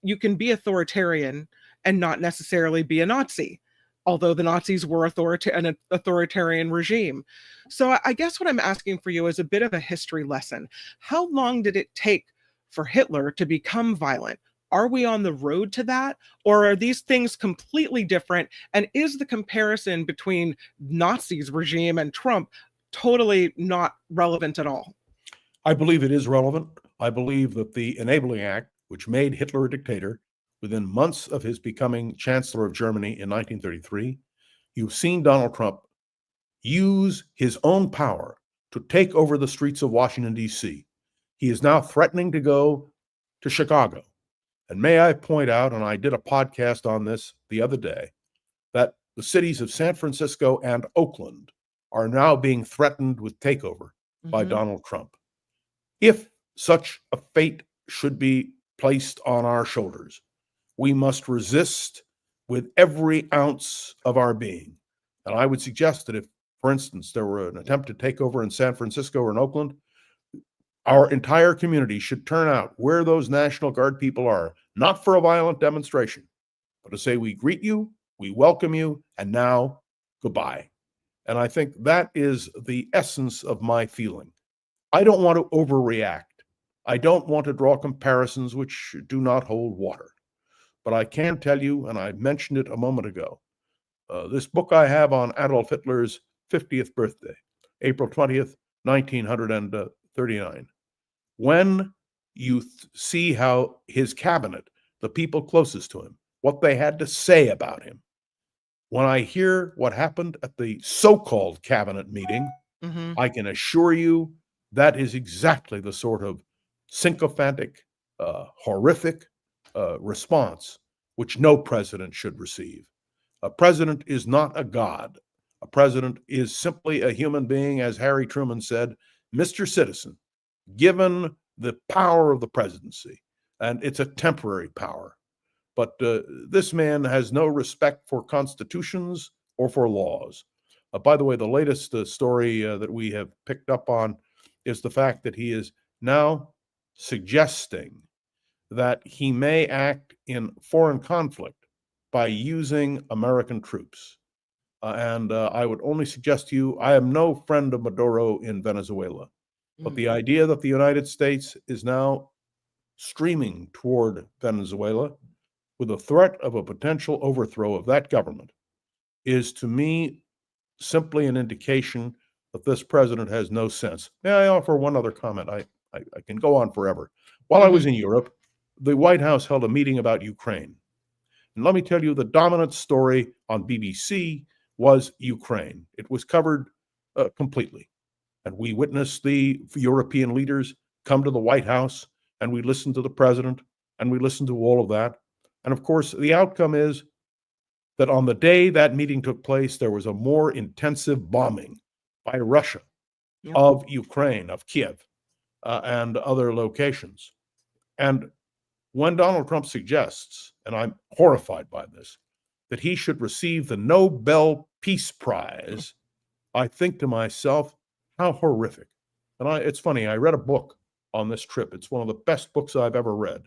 you can be authoritarian and not necessarily be a Nazi, although the Nazis were an authoritarian regime. So I guess what I'm asking for you is a bit of a history lesson. How long did it take for Hitler to become violent? Are we on the road to that? Or are these things completely different? And is the comparison between Nazis regime and Trump totally not relevant at all? I believe it is relevant. I believe that the Enabling Act, which made Hitler a dictator, within months of his becoming Chancellor of Germany in 1933, you've seen Donald Trump use his own power to take over the streets of Washington, D.C. He is now threatening to go to Chicago. And may I point out, and I did a podcast on this the other day, that the cities of San Francisco and Oakland are now being threatened with takeover by Donald Trump. If such a fate should be placed on our shoulders, we must resist with every ounce of our being. And I would suggest that if, for instance, there were an attempt to take over in San Francisco or in Oakland, our entire community should turn out where those National Guard people are, not for a violent demonstration, but to say, we greet you, we welcome you, and now goodbye. And I think that is the essence of my feeling. I don't want to overreact. I don't want to draw comparisons which do not hold water. But I can tell you, and I mentioned it a moment ago, this book I have on Adolf Hitler's 50th birthday, April 20th, 1939. When you see how his cabinet, the people closest to him, what they had to say about him, when I hear what happened at the so-called cabinet meeting, I can assure you that is exactly the sort of sycophantic, horrific response which no president should receive. A president is not a god. A president is simply a human being, as Harry Truman said, Mr. Citizen, given the power of the presidency, and it's a temporary power. But this man has no respect for constitutions or for laws. By the way, the latest story that we have picked up on is the fact that he is now suggesting that he may act in foreign conflict by using American troops. And I would only suggest to you, I am no friend of Maduro in Venezuela, but the idea that the United States is now streaming toward Venezuela with a threat of a potential overthrow of that government is, to me, simply an indication that this president has no sense. May I offer one other comment? I can go on forever. While I was in Europe, the White House held a meeting about Ukraine. And let me tell you, the dominant story on BBC was Ukraine. It was covered completely. And we witnessed the European leaders come to the White House, and we listened to the president, and we listened to all of that. And of course, the outcome is that on the day that meeting took place, there was a more intensive bombing by Russia of Ukraine, of Kiev, and other locations. And when Donald Trump suggests, and I'm horrified by this, that he should receive the Nobel Peace Prize, I think to myself, how horrific. And it's funny, I read a book on this trip. It's one of the best books I've ever read.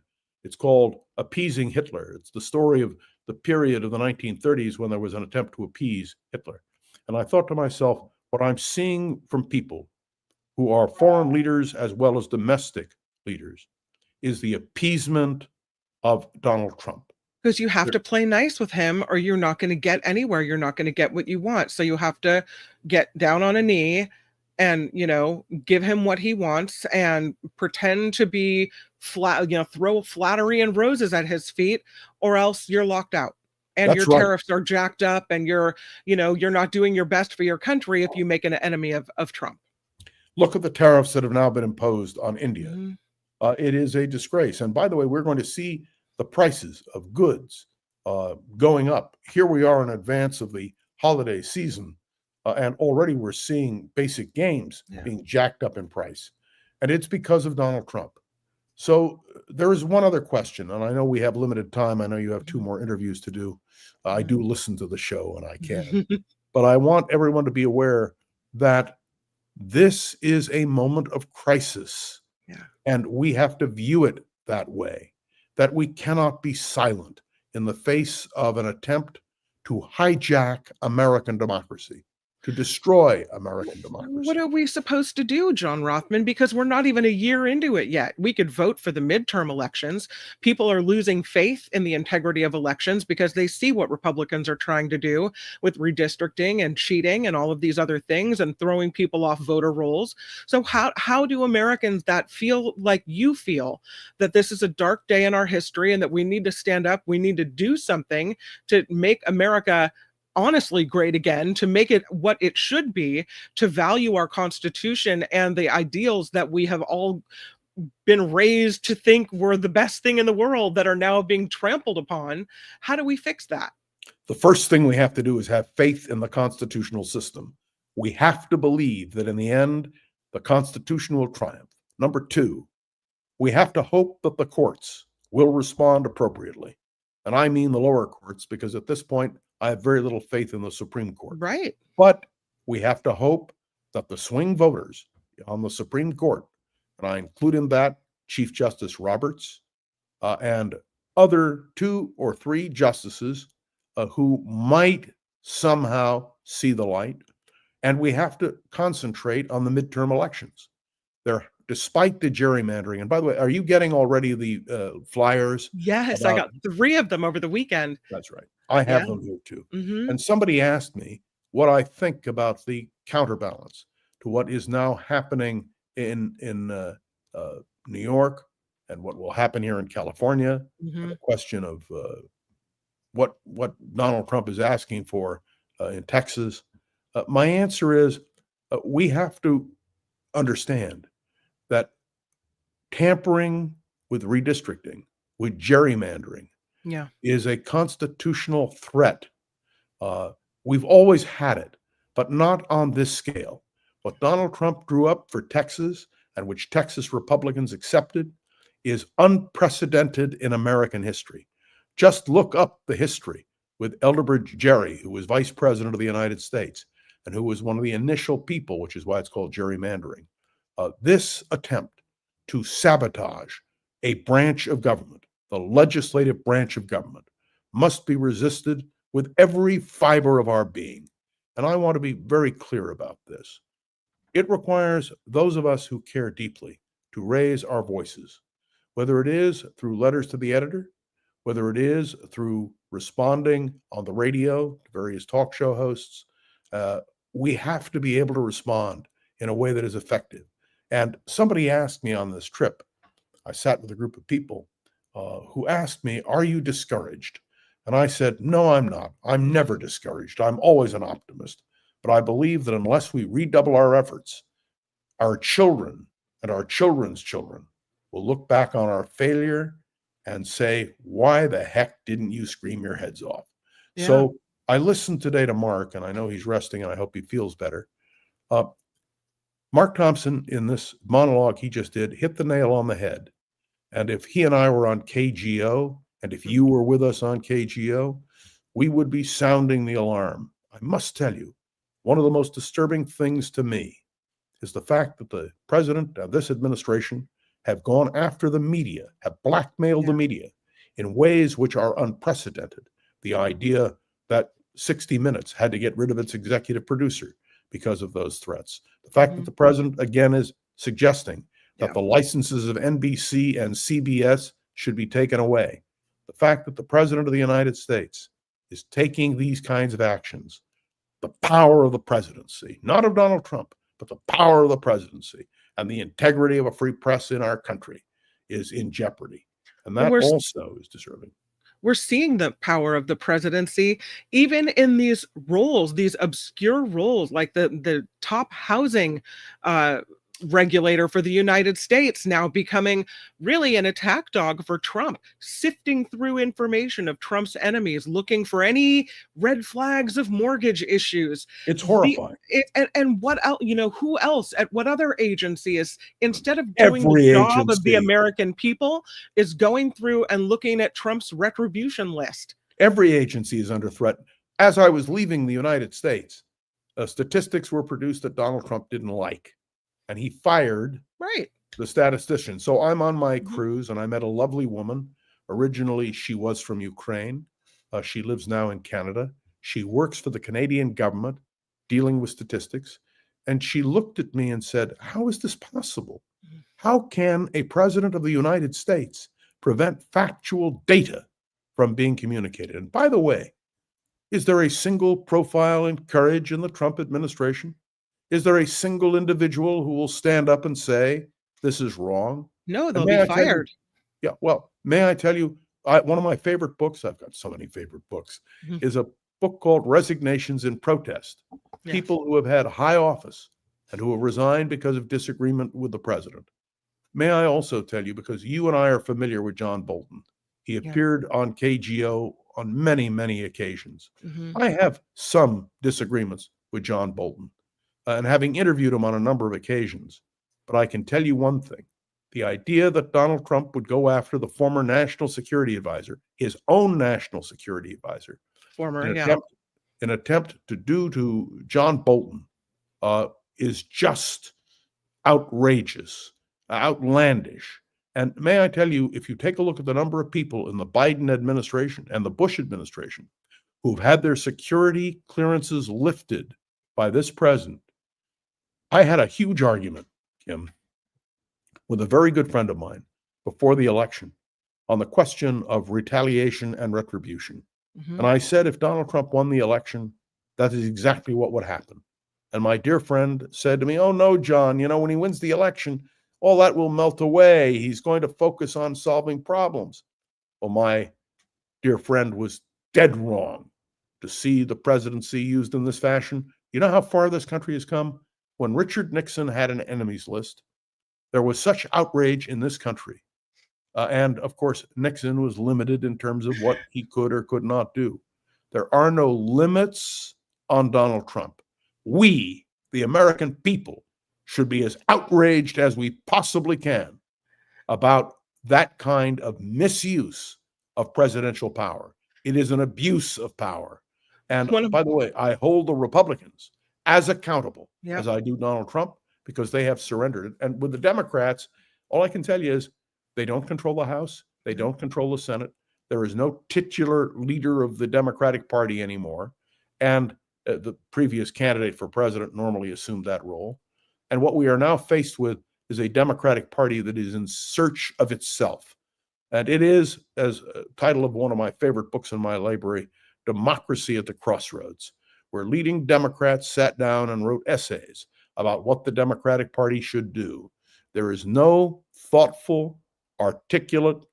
It's called Appeasing Hitler. It's the story of the period of the 1930s when there was an attempt to appease Hitler. And I thought to myself, what I'm seeing from people who are foreign leaders as well as domestic leaders is the appeasement of Donald Trump. Because you have to play nice with him or you're not going to get anywhere. You're not going to get what you want. So you have to get down on a knee and, give him what he wants and pretend to be flat, throw flattery and roses at his feet, or else you're locked out. And That's your right. tariffs are jacked up and you're not doing your best for your country if you make an enemy of Trump. Look at the tariffs that have now been imposed on India. Mm-hmm. It is a disgrace. And by the way, we're going to see the prices of goods going up. Here we are in advance of the holiday season, and already we're seeing basic games being jacked up in price. And it's because of Donald Trump. So there is one other question, and I know we have limited time. I know you have 2 more interviews to do. I do listen to the show, and I can. But I want everyone to be aware that this is a moment of crisis. And we have to view it that way, that we cannot be silent in the face of an attempt to hijack American democracy, to destroy American democracy. What are we supposed to do, John Rothman? Because we're not even a year into it yet. We could vote for the midterm elections. People are losing faith in the integrity of elections because they see what Republicans are trying to do with redistricting and cheating and all of these other things and throwing people off voter rolls. So how do Americans that feel like you feel that this is a dark day in our history and that we need to stand up, we need to do something to make America honestly great again, to make it what it should be, to value our Constitution and the ideals that we have all been raised to think were the best thing in the world that are now being trampled upon? How do we fix that? The first thing we have to do is have faith in the constitutional system. We have to believe that in the end, the Constitution will triumph. Number 2, we have to hope that the courts will respond appropriately. And I mean the lower courts, because at this point, I have very little faith in the Supreme Court. Right. But we have to hope that the swing voters on the Supreme Court, and I include in that Chief Justice Roberts and other 2 or 3 justices who might somehow see the light. And we have to concentrate on the midterm elections. Despite the gerrymandering, and by the way, are you getting already the flyers? Yes, I got 3 of them over the weekend. That's right. I have them here too. Mm-hmm. And somebody asked me what I think about the counterbalance to what is now happening in New York and what will happen here in California. The question of what Donald Trump is asking for in Texas. My answer is we have to understand that tampering with redistricting, with gerrymandering, is a constitutional threat. We've always had it, but not on this scale. What Donald Trump drew up for Texas, and which Texas Republicans accepted, is unprecedented in American history. Just look up the history with Elderbridge Gerry, who was Vice President of the United States, and who was one of the initial people, which is why it's called gerrymandering. This attempt to sabotage a branch of government, the legislative branch of government, must be resisted with every fiber of our being. And I want to be very clear about this. It requires those of us who care deeply to raise our voices, whether it is through letters to the editor, whether it is through responding on the radio to various talk show hosts. We have to be able to respond in a way that is effective. And somebody asked me on this trip, I sat with a group of people who asked me, are you discouraged? And I said, no, I'm not. I'm never discouraged. I'm always an optimist. But I believe that unless we redouble our efforts, our children and our children's children will look back on our failure and say, why the heck didn't you scream your heads off? Yeah. So I listened today to Mark, and I know he's resting, and I hope he feels better. Mark Thompson, in this monologue he just did, hit the nail on the head. And if he and I were on KGO, and if you were with us on KGO, we would be sounding the alarm. I must tell you, one of the most disturbing things to me is the fact that the president and this administration have gone after the media, have blackmailed the media in ways which are unprecedented. The idea that 60 Minutes had to get rid of its executive producer because of those threats. The fact that the president, again, is suggesting that the licenses of NBC and CBS should be taken away. The fact that the president of the United States is taking these kinds of actions, the power of the presidency, not of Donald Trump, but the power of the presidency and the integrity of a free press in our country is in jeopardy. And that also is disturbing. We're seeing the power of the presidency even in these roles, these obscure roles, like the top housing regulator for the United States now becoming really an attack dog for Trump, sifting through information of Trump's enemies, looking for any red flags of mortgage issues. It's horrifying. And what else, who else at what other agency is, instead of doing Every the job of the agency. American people, is going through and looking at Trump's retribution list. Every agency is under threat. As I was leaving the United States, statistics were produced that Donald Trump didn't like. And he fired the statistician. So I'm on my cruise and I met a lovely woman. Originally, she was from Ukraine. She lives now in Canada. She works for the Canadian government dealing with statistics. And she looked at me and said, how is this possible? How can a president of the United States prevent factual data from being communicated? And by the way, is there a single profile in courage in the Trump administration? Is there a single individual who will stand up and say, this is wrong? No, they'll be fired. Yeah, well, may I tell you, one of my favorite books, I've got so many favorite books, is a book called Resignations in Protest. People who have had high office and who have resigned because of disagreement with the president. May I also tell you, because you and I are familiar with John Bolton, he appeared on KGO on many, many occasions. I have some disagreements with John Bolton. And having interviewed him on a number of occasions. But I can tell you one thing. The idea that Donald Trump would go after the former national security advisor, his own national security advisor, an attempt to do to John Bolton is just outrageous, outlandish. And may I tell you, if you take a look at the number of people in the Biden administration and the Bush administration who've had their security clearances lifted by this president, I had a huge argument, Kim, with a very good friend of mine before the election on the question of retaliation and retribution. And I said, if Donald Trump won the election, that is exactly what would happen. And my dear friend said to me, oh, no, John, when he wins the election, all that will melt away. He's going to focus on solving problems. Well, my dear friend was dead wrong to see the presidency used in this fashion. You know how far this country has come? When Richard Nixon had an enemies list, there was such outrage in this country. And of course, Nixon was limited in terms of what he could or could not do. There are no limits on Donald Trump. We, the American people, should be as outraged as we possibly can about that kind of misuse of presidential power. It is an abuse of power. And by the way, I hold the Republicans as accountable as I do Donald Trump, because they have surrendered. And with the Democrats, all I can tell you is they don't control the House. They don't control the Senate. There is no titular leader of the Democratic Party anymore. And the previous candidate for president normally assumed that role. And what we are now faced with is a Democratic Party that is in search of itself. And it is, as a title of one of my favorite books in my library, Democracy at the Crossroads, where leading Democrats sat down and wrote essays about what the Democratic Party should do. There is no thoughtful, articulate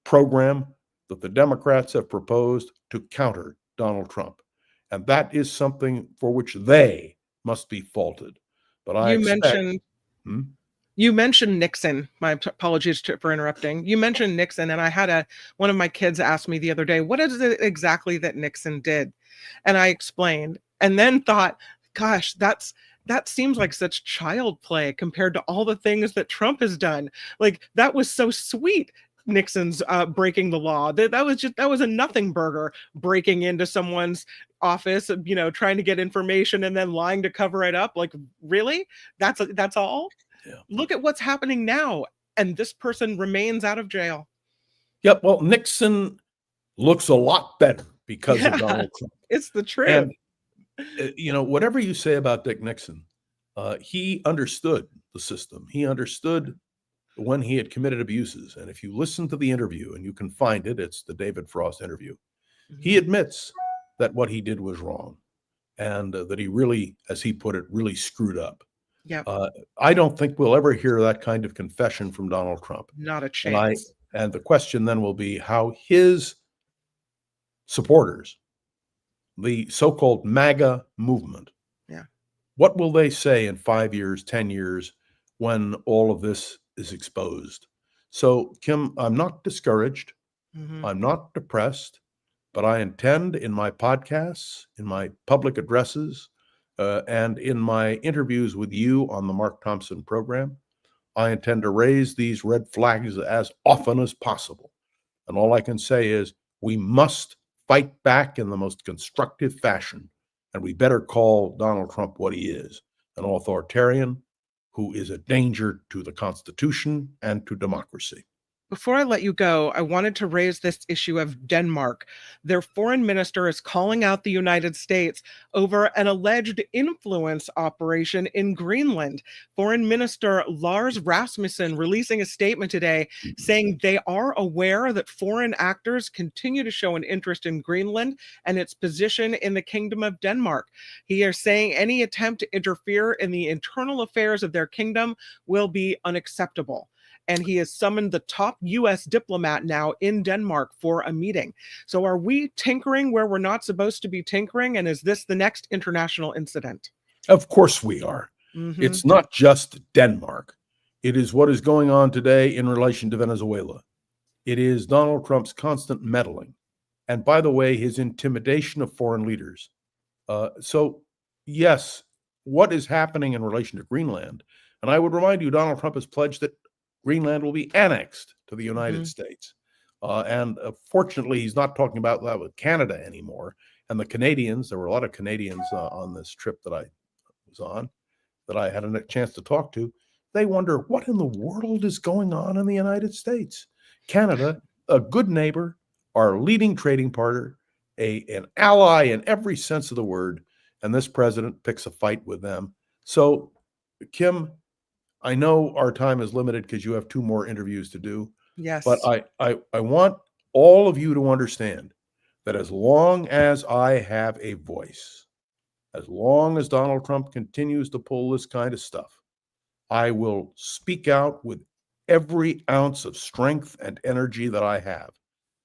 program that the Democrats have proposed to counter Donald Trump. And that is something for which they must be faulted. But I You mentioned Nixon. My apologies for interrupting. You mentioned Nixon, and I had one of my kids ask me the other day, what is it exactly that Nixon did? And I explained, and then thought, gosh, that seems like such child play compared to all the things that Trump has done. Like, that was so sweet. Nixon's breaking the law. That was a nothing burger, breaking into someone's office, trying to get information and then lying to cover it up. Like, really? That's all? Yeah. Look at what's happening now. And this person remains out of jail. Yep. Well, Nixon looks a lot better because of Donald Trump. It's the truth. And, whatever you say about Dick Nixon, he understood the system. He understood when he had committed abuses. And if you listen to the interview, and you can find it, it's the David Frost interview, he admits that what he did was wrong and that he really, as he put it, really screwed up. Yeah. I don't think we'll ever hear that kind of confession from Donald Trump. Not a chance. And the question then will be how his supporters, the so-called MAGA movement, what will they say in 5 years, 10 years, when all of this is exposed? So, Kim, I'm not discouraged. I'm not depressed, but I intend in my podcasts, in my public addresses, and in my interviews with you on the Mark Thompson program, I intend to raise these red flags as often as possible. And all I can say is we must fight back in the most constructive fashion. And we better call Donald Trump what he is, an authoritarian who is a danger to the Constitution and to democracy. Before I let you go, I wanted to raise this issue of Denmark. Their foreign minister is calling out the United States over an alleged influence operation in Greenland. Foreign Minister Lars Rasmussen releasing a statement today saying they are aware that foreign actors continue to show an interest in Greenland and its position in the Kingdom of Denmark. He is saying any attempt to interfere in the internal affairs of their kingdom will be unacceptable. And he has summoned the top U.S. diplomat now in Denmark for a meeting. So are we tinkering where we're not supposed to be tinkering? And is this the next international incident? Of course we are. It's not just Denmark. It is what is going on today in relation to Venezuela. It is Donald Trump's constant meddling. And by the way, his intimidation of foreign leaders. So yes, what is happening in relation to Greenland? And I would remind you, Donald Trump has pledged that Greenland will be annexed to the United States. And fortunately, he's not talking about that with Canada anymore. And the Canadians, there were a lot of Canadians on this trip that I was on, that I had a chance to talk to. They wonder, what in the world is going on in the United States? Canada, a good neighbor, our leading trading partner, an ally in every sense of the word. And this president picks a fight with them. So, Kim, I know our time is limited because you have 2 more interviews to do. Yes. But I want all of you to understand that as long as I have a voice, as long as Donald Trump continues to pull this kind of stuff, I will speak out with every ounce of strength and energy that I have.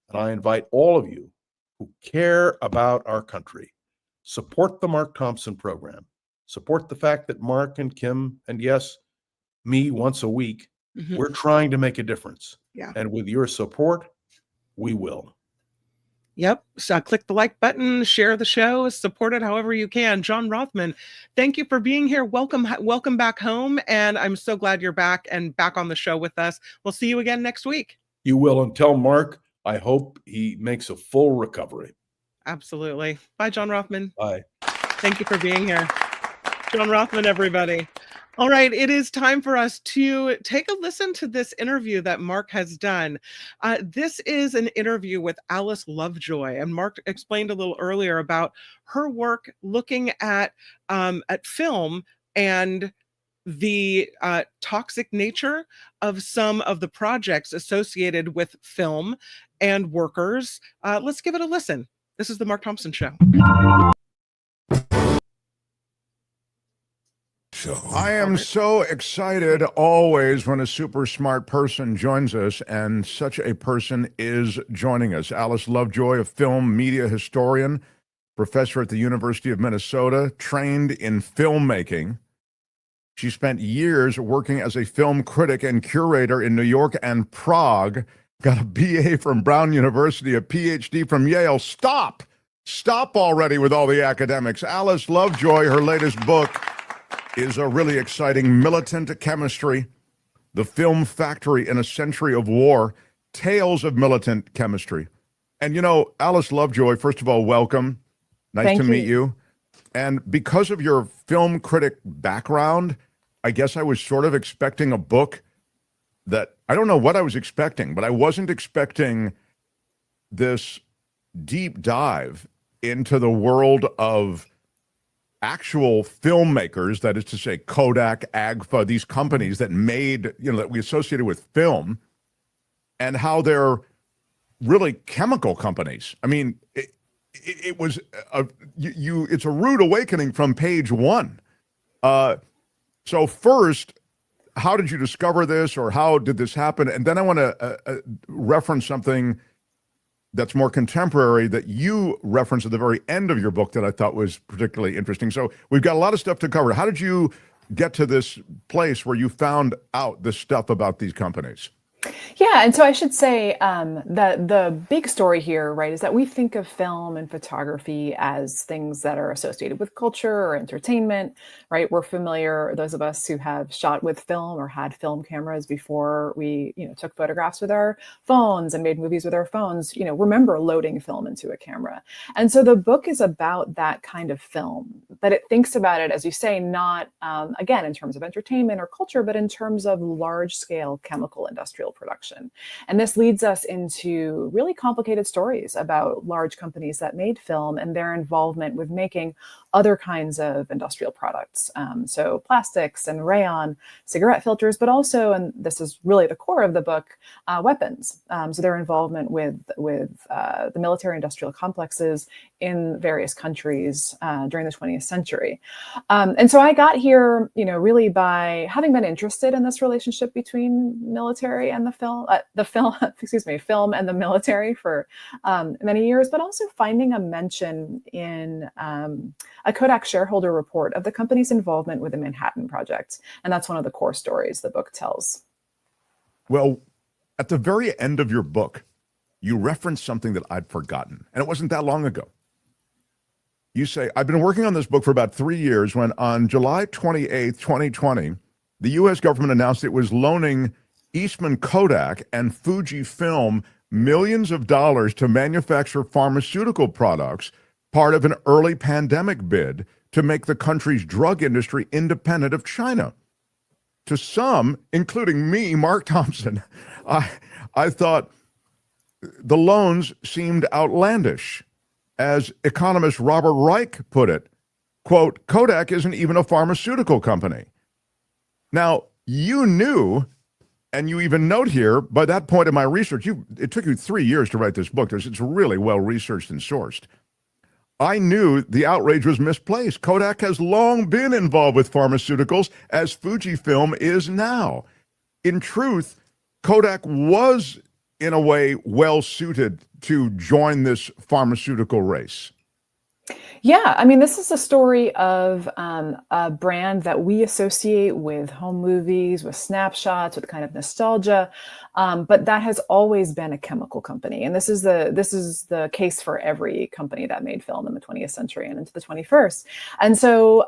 And I invite all of you who care about our country, support the Mark Thompson program, support the fact that Mark and Kim, and yes, me once a week, we're trying to make a difference. Yeah. And with your support, we will. Yep. So click the like button, share the show, support it however you can. John Rothmann, thank you for being here. Welcome back home. And I'm so glad you're back and back on the show with us. We'll see you again next week. You will. And tell Mark, I hope he makes a full recovery. Absolutely. Bye, John Rothmann. Bye. Thank you for being here. John Rothmann, everybody. All right, it is time for us to take a listen to this interview that Mark has done. This is an interview with Alice Lovejoy, and Mark explained a little earlier about her work looking at film and the toxic nature of some of the projects associated with film and workers. Let's give it a listen. This is the Mark Thompson Show. I am so excited always when a super smart person joins us, and such a person is joining us. Alice Lovejoy, a film media historian, professor at the University of Minnesota, trained in filmmaking. She spent years working as a film critic and curator in New York and Prague, got a BA from Brown University, a PhD from Yale. Stop already with all the academics. Alice Lovejoy, her latest book is a really exciting Militant Chemistry, The Film Factory in a Century of War. Tales of Militant Chemistry. And Alice Lovejoy, first of all, welcome. Nice to meet you. And because of your film critic background, I guess I was sort of expecting a book that, I don't know what I was expecting, but I wasn't expecting this deep dive into the world of actual filmmakers, that is to say Kodak, AGFA, these companies that made, that we associated with film, and how they're really chemical companies. I mean, it was it's a rude awakening from page one. So first, how did you discover this, or how did this happen? And then I want to reference something that's more contemporary that you reference at the very end of your book that I thought was particularly interesting. So we've got a lot of stuff to cover. How did you get to this place where you found out this stuff about these companies? Yeah, and so I should say that the big story here, right, is that we think of film and photography as things that are associated with culture or entertainment, right? We're familiar, those of us who have shot with film or had film cameras before we, took photographs with our phones and made movies with our phones, remember loading film into a camera. And so the book is about that kind of film, but it thinks about it, as you say, not, again, in terms of entertainment or culture, but in terms of large-scale chemical industrial production. And this leads us into really complicated stories about large companies that made film and their involvement with making other kinds of industrial products. So plastics and rayon, cigarette filters, but also, and this is really the core of the book, weapons. So their involvement with the military industrial complexes in various countries during the 20th century. And so I got here, really by having been interested in this relationship between military and film and the military for many years, but also finding a mention in a Kodak shareholder report of the company's involvement with the Manhattan Project. And that's one of the core stories the book tells. Well, at the very end of your book, you reference something that I'd forgotten, and it wasn't that long ago. You say, I've been working on this book for about 3 years when on July 28th, 2020, the U.S. government announced it was loaning Eastman Kodak and Fujifilm millions of dollars to manufacture pharmaceutical products, part of an early pandemic bid to make the country's drug industry independent of China. To some, including me, Mark Thompson, I thought the loans seemed outlandish. As economist Robert Reich put it, quote, Kodak isn't even a pharmaceutical company. Now, you knew, and you even note here, by that point in my research, it took you 3 years to write this book. It's really well researched and sourced. I knew the outrage was misplaced. Kodak has long been involved with pharmaceuticals, as Fujifilm is now. In truth, Kodak was, in a way, well suited to join this pharmaceutical race. Yeah, I mean, this is a story of a brand that we associate with home movies, with snapshots, with kind of nostalgia, but that has always been a chemical company. And this is the case for every company that made film in the 20th century and into the 21st. And so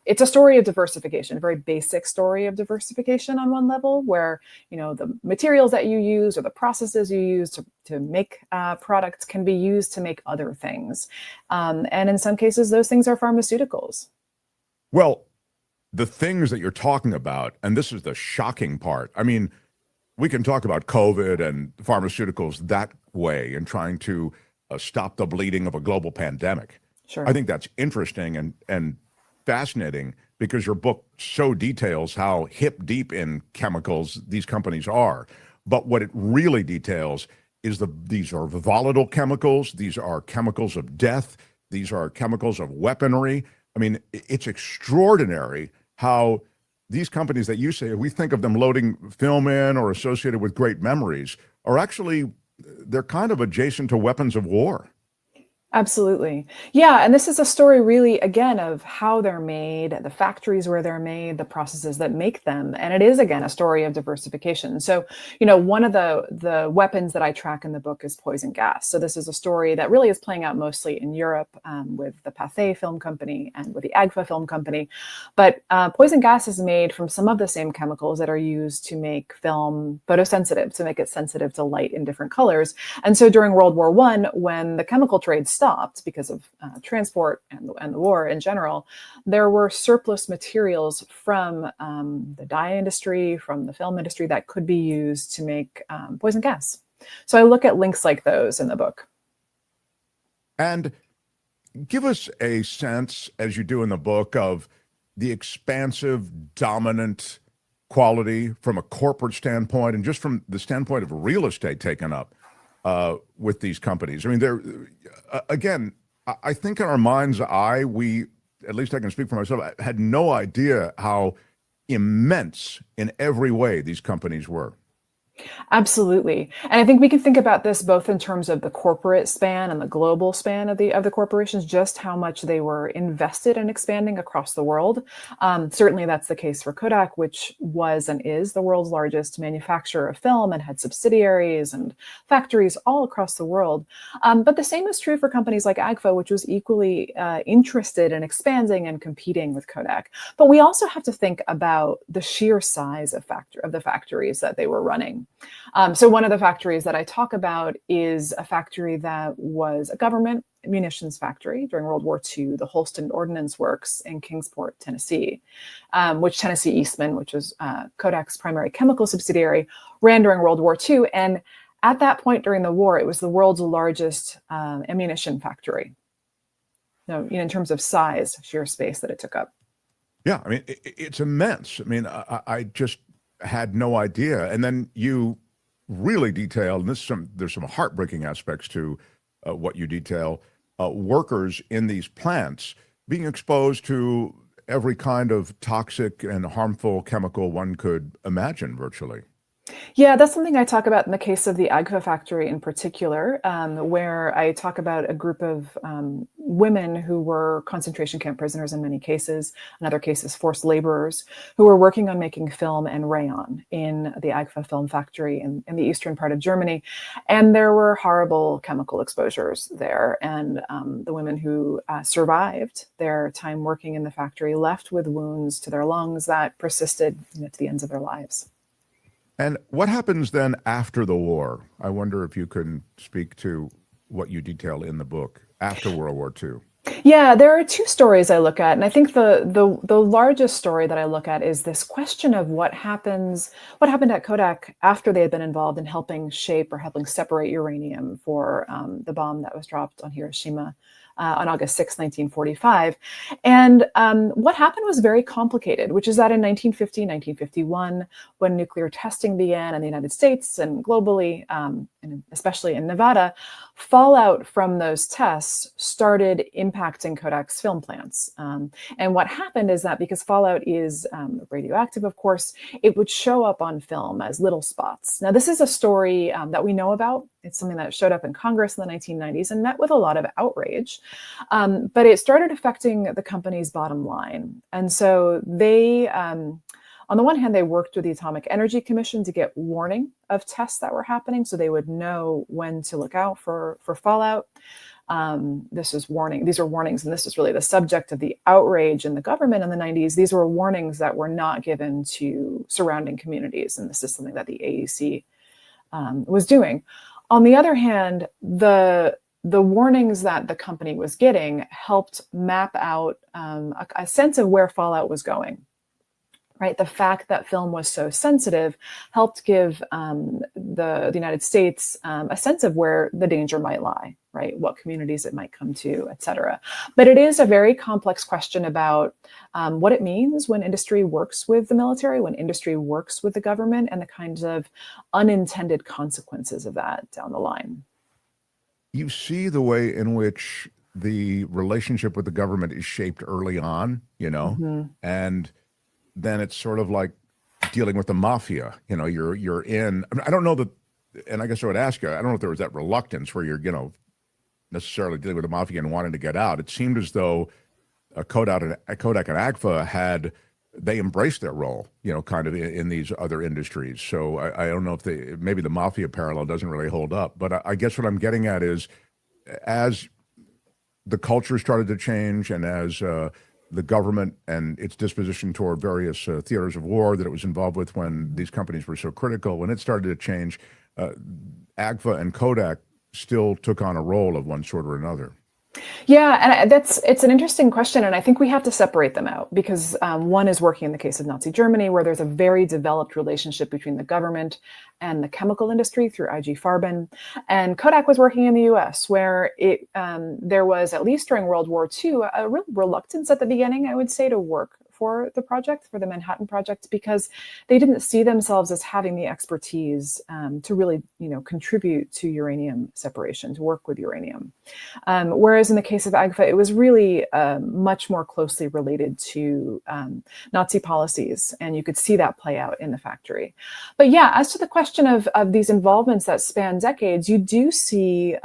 it's a story of diversification, a very basic story of diversification on one level, where the materials that you use or the processes you use to make products can be used to make other things. And in some cases, those things are pharmaceuticals. Well, the things that you're talking about, and this is the shocking part. I mean, we can talk about COVID and pharmaceuticals that way and trying to stop the bleeding of a global pandemic. Sure. I think that's interesting and fascinating because your book so details how hip deep in chemicals these companies are. But what it really details is these are volatile chemicals. These are chemicals of death. These are chemicals of weaponry. I mean, it's extraordinary how these companies that you say, we think of them loading film in or associated with great memories, are actually, they're kind of adjacent to weapons of war. Absolutely. Yeah. And this is a story really, again, of how they're made, the factories where they're made, the processes that make them. And it is, again, a story of diversification. So, one of the weapons that I track in the book is poison gas. So this is a story that really is playing out mostly in Europe with the Pathé Film Company and with the Agfa Film Company. But poison gas is made from some of the same chemicals that are used to make film photosensitive, to make it sensitive to light in different colors. And so during World War I, when the chemical trade stopped because of transport and the war in general, there were surplus materials from the dye industry, from the film industry that could be used to make poison gas. So I look at links like those in the book. And give us a sense, as you do in the book, of the expansive, dominant quality from a corporate standpoint and just from the standpoint of real estate taken up with these companies. I mean, they're, again, I think in our mind's eye, we, at least I can speak for myself, I had no idea how immense in every way these companies were. Absolutely. And I think we can think about this both in terms of the corporate span and the global span of the corporations, just how much they were invested in expanding across the world. Certainly that's the case for Kodak, which was and is the world's largest manufacturer of film and had subsidiaries and factories all across the world. But the same is true for companies like Agfa, which was equally interested in expanding and competing with Kodak. But we also have to think about the sheer size of the factories that they were running. So one of the factories that I talk about is a factory that was a government munitions factory during World War II, the Holston Ordnance Works in Kingsport, Tennessee, which Tennessee Eastman, which was Kodak's primary chemical subsidiary, ran during World War II. And at that point during the war, it was the world's largest ammunition factory. In terms of size, sheer space that it took up. Yeah, I mean, it's immense. I mean, I just had no idea. And then you really detailed, and there's some heartbreaking aspects to what you detail, workers in these plants being exposed to every kind of toxic and harmful chemical one could imagine virtually. Yeah, that's something I talk about in the case of the Agfa factory in particular, where I talk about a group of women who were concentration camp prisoners in many cases, in other cases forced laborers, who were working on making film and rayon in the Agfa film factory in the eastern part of Germany. And there were horrible chemical exposures there. And the women who survived their time working in the factory left with wounds to their lungs that persisted to the ends of their lives. And what happens then after the war? I wonder if you can speak to what you detail in the book after World War II. Yeah, there are two stories I look at, and I think the largest story that I look at is this question of what happened at Kodak after they had been involved in helping shape or helping separate uranium for the bomb that was dropped on Hiroshima on August 6, 1945. And what happened was very complicated, which is that in 1950, 1951, when nuclear testing began in the United States and globally, and especially in Nevada, fallout from those tests started impacting Kodak's film plants. And what happened is that because fallout is radioactive, of course, it would show up on film as little spots. Now, this is a story that we know about. It's something that showed up in Congress in the 1990s and met with a lot of outrage. But it started affecting the company's bottom line. And so they, on the one hand, they worked with the Atomic Energy Commission to get warning of tests that were happening so they would know when to look out for fallout. These are warnings, and this is really the subject of the outrage in the government in the 90s. These were warnings that were not given to surrounding communities, and this is something that the AEC was doing. On the other hand, the warnings that the company was getting helped map out a sense of where fallout was going. Right, the fact that film was so sensitive helped give the United States a sense of where the danger might lie, right? What communities it might come to, et cetera. But it is a very complex question about what it means when industry works with the military, when industry works with the government, and the kinds of unintended consequences of that down the line. You see the way in which the relationship with the government is shaped early on, and then it's sort of like dealing with the mafia. You're in. I mean, I don't know that, and I guess I would ask you. I don't know if there was that reluctance where you're, necessarily dealing with the mafia and wanting to get out. It seemed as though Kodak and AGFA they embraced their role, kind of in these other industries. So I don't know if maybe the mafia parallel doesn't really hold up. But I guess what I'm getting at is, as the culture started to change and as the government and its disposition toward various theaters of war that it was involved with when these companies were so critical, when it started to change, AGFA and Kodak still took on a role of one sort or another. Yeah, and it's an interesting question, and I think we have to separate them out because one is working in the case of Nazi Germany, where there's a very developed relationship between the government and the chemical industry through IG Farben, and Kodak was working in the U.S., where there was, at least during World War II, a real reluctance at the beginning, I would say, to work for the project, for the Manhattan Project, because they didn't see themselves as having the expertise to really, contribute to uranium separation, to work with uranium. Whereas in the case of AGFA, it was really much more closely related to Nazi policies, and you could see that play out in the factory. But yeah, as to the question of these involvements that span decades, you do see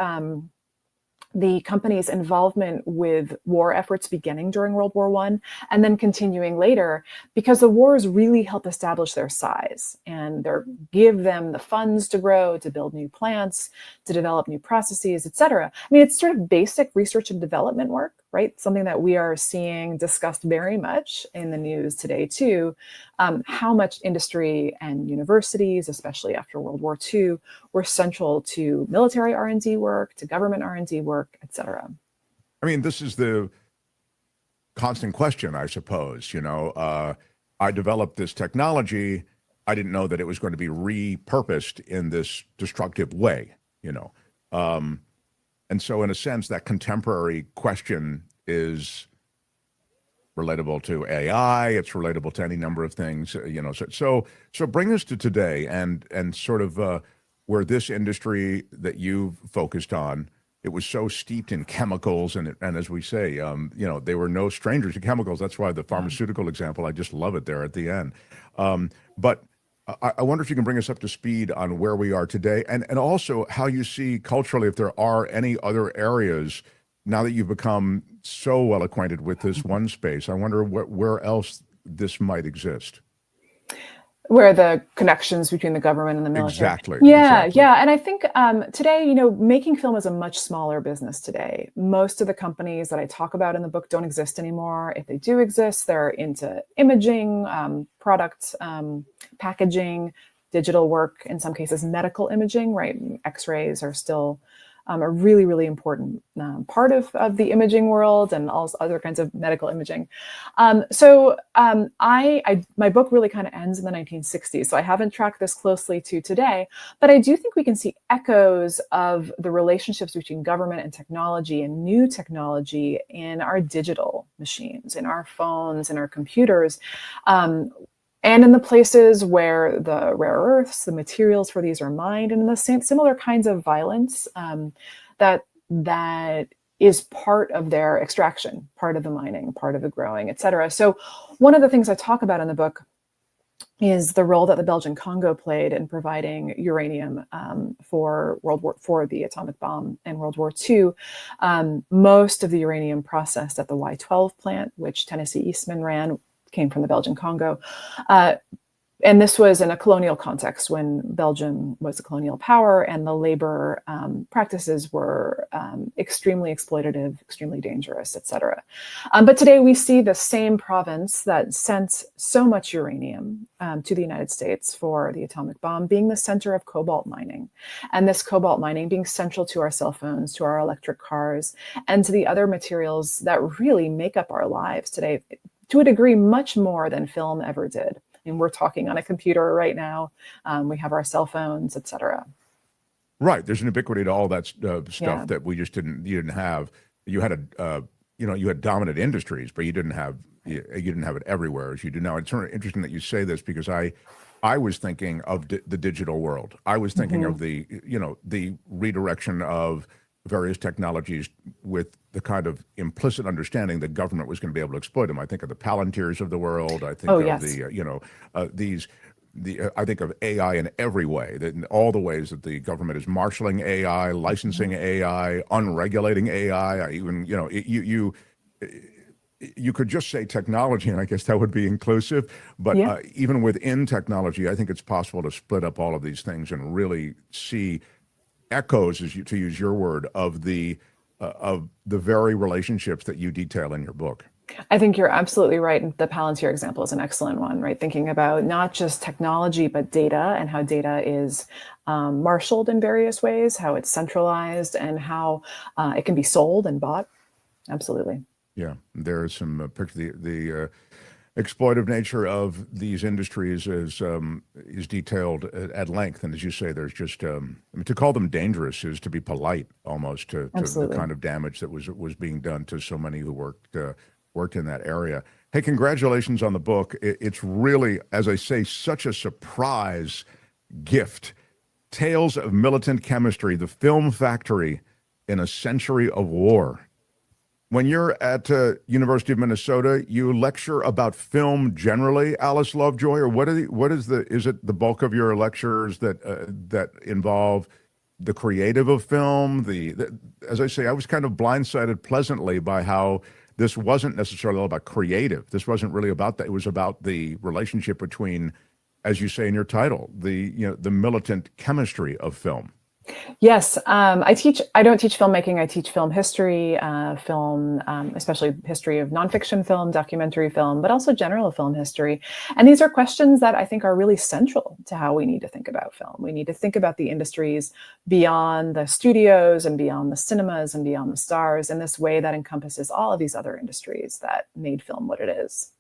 the company's involvement with war efforts beginning during World War I and then continuing later, because the wars really help establish their size and give them the funds to grow, to build new plants, to develop new processes, et cetera. I mean, it's sort of basic research and development work, right? Something that we are seeing discussed very much in the news today too, how much industry and universities, especially after World War II, were central to military R&D work, to government R&D work, et cetera. I mean, this is the constant question, I suppose. I developed this technology. I didn't know that it was going to be repurposed in this destructive way, And so in a sense, that contemporary question is relatable to AI. It's relatable to any number of things, So bring us to today and sort of where this industry that you've focused on, it was so steeped in chemicals, and as we say, they were no strangers to chemicals. That's why the pharmaceutical example, I just love it there at the end. But I wonder if you can bring us up to speed on where we are today, and also how you see culturally, if there are any other areas now that you've become so well acquainted with this one space. I wonder where else this might exist. Where the connections between the government and the military. Exactly. Yeah. And I think today, making film is a much smaller business today. Most of the companies that I talk about in the book don't exist anymore. If they do exist, they're into imaging, product packaging, digital work, in some cases, medical imaging, right? X-rays are still a really, really important part of the imaging world and all other kinds of medical imaging. My book really kind of ends in the 1960s, so I haven't tracked this closely to today, but I do think we can see echoes of the relationships between government and technology and new technology in our digital machines, in our phones, in our computers, and in the places where the rare earths, the materials for these are mined, and in the similar kinds of violence that is part of their extraction, part of the mining, part of the growing, et cetera. So one of the things I talk about in the book is the role that the Belgian Congo played in providing uranium for the atomic bomb in World War II. Most of the uranium processed at the Y-12 plant, which Tennessee Eastman ran, came from the Belgian Congo. And this was in a colonial context when Belgium was a colonial power and the labor practices were extremely exploitative, extremely dangerous, et cetera. But today we see the same province that sent so much uranium to the United States for the atomic bomb being the center of cobalt mining. And this cobalt mining being central to our cell phones, to our electric cars, and to the other materials that really make up our lives today, to a degree, much more than film ever did. And we're talking on a computer right now. We have our cell phones, et cetera. Right. There's an ubiquity to all that stuff that you didn't have. You had you had dominant industries, but you didn't have it everywhere as you do now. It's sort of interesting that you say this because I was thinking of the digital world. I was thinking of the redirection of various technologies with the kind of implicit understanding that government was going to be able to exploit them. I think of the Palantirs of the world. I think of the, these I think of AI in every way, that in all the ways that the government is marshaling AI, licensing AI, unregulating AI. Even, you know, you could just say technology, and I guess that would be inclusive. But even within technology, I think it's possible to split up all of these things and really see echoes, to use your word, of the very relationships that you detail in your book. I think you're absolutely right. The Palantir example is an excellent one, right? Thinking about not just technology, but data, and how data is marshaled in various ways, how it's centralized, and how it can be sold and bought. Absolutely. Yeah, there is some the exploitive nature of these industries is detailed at length, and as you say, there's just I mean, to call them dangerous is to be polite almost to the kind of damage that was being done to so many who worked in that area. Hey, congratulations on the book. It's really, as I say, such a surprise gift. Tales of Militant Chemistry: The Film Factory in a Century of War. When you're at University of Minnesota, you lecture about film generally, Alice Lovejoy, or is it the bulk of your lectures that involve the creative of film? As I say, I was kind of blindsided pleasantly by how this wasn't necessarily all about creative. This wasn't really about that. It was about the relationship between, as you say in your title, the militant chemistry of film. Yes, I don't teach filmmaking. I teach film history, especially history of nonfiction film, documentary film, but also general film history. And these are questions that I think are really central to how we need to think about film. We need to think about the industries beyond the studios and beyond the cinemas and beyond the stars in this way that encompasses all of these other industries that made film what it is.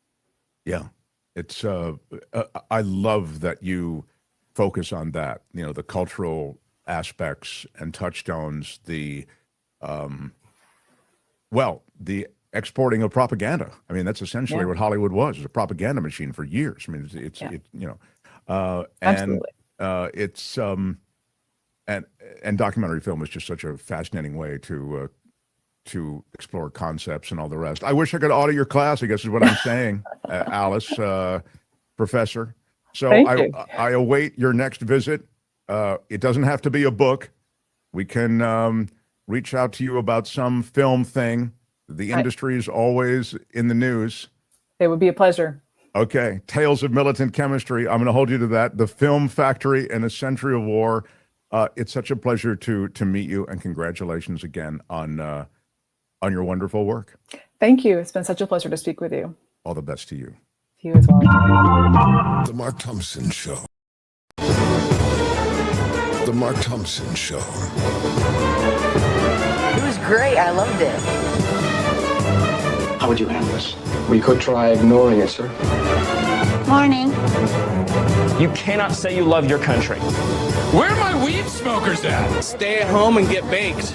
Yeah, it's I love that you focus on that, the cultural aspects and touchstones, the exporting of propaganda. I mean, that's essentially what Hollywood was. It was a propaganda machine for years. I mean, Absolutely. And documentary film is just such a fascinating way to explore concepts and all the rest. I wish I could audit your class, I guess is what I'm saying, Alice, Professor. So I await your next visit. It doesn't have to be a book. We can reach out to you about some film thing. The industry is always in the news. It would be a pleasure. Okay. Tales of Militant Chemistry. I'm going to hold you to that. The Film Factory in a Century of War. It's such a pleasure to meet you, and congratulations again on your wonderful work. Thank you. It's been such a pleasure to speak with you. All the best to you. To you as well. The Mark Thompson Show. The Mark Thompson Show. It was great. I loved it. How would you handle this? We could try ignoring it, sir. Morning. You cannot say you love your country. Where are my weed smokers at? Stay at home and get baked.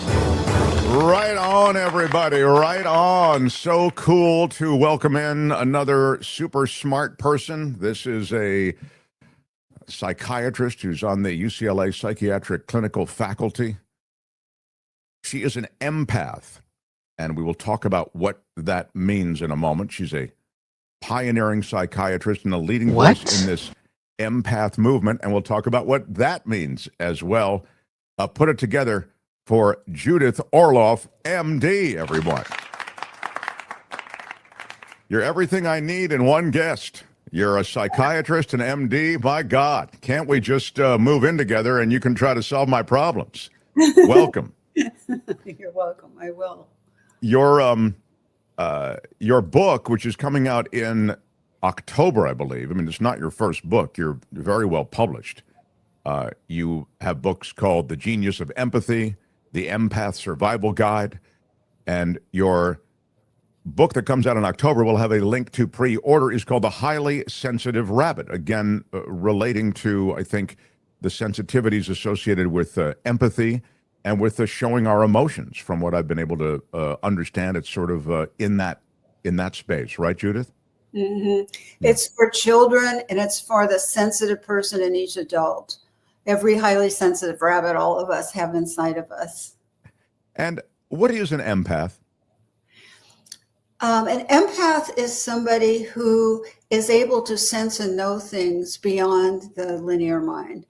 Right on, everybody. Right on. So cool to welcome in another super smart person. This is a psychiatrist who's on the UCLA Psychiatric Clinical Faculty. She is an empath, and we will talk about what that means in a moment. She's a pioneering psychiatrist and a leading voice in this empath movement, and we'll talk about what that means as well. Put it together for Judith Orloff, MD, everyone. You're everything I need in one guest. You're a psychiatrist and MD. My God, can't we just move in together and you can try to solve my problems? Welcome. You're welcome. I will. Your book, which is coming out in October, I believe. I mean, it's not your first book. You're very well published. You have books called The Genius of Empathy, The Empath Survival Guide, and your book that comes out in October will have a link to pre-order is called The Highly Sensitive Rabbit. Again, relating to, I think, the sensitivities associated with empathy and with the showing our emotions. From what I've been able to understand, it's sort of in that space, right, Judith? Mm-hmm. It's for children, and it's for the sensitive person in each adult. Every highly sensitive rabbit all of us have inside of us. And what is an empath? An empath is somebody who is able to sense and know things beyond the linear mind.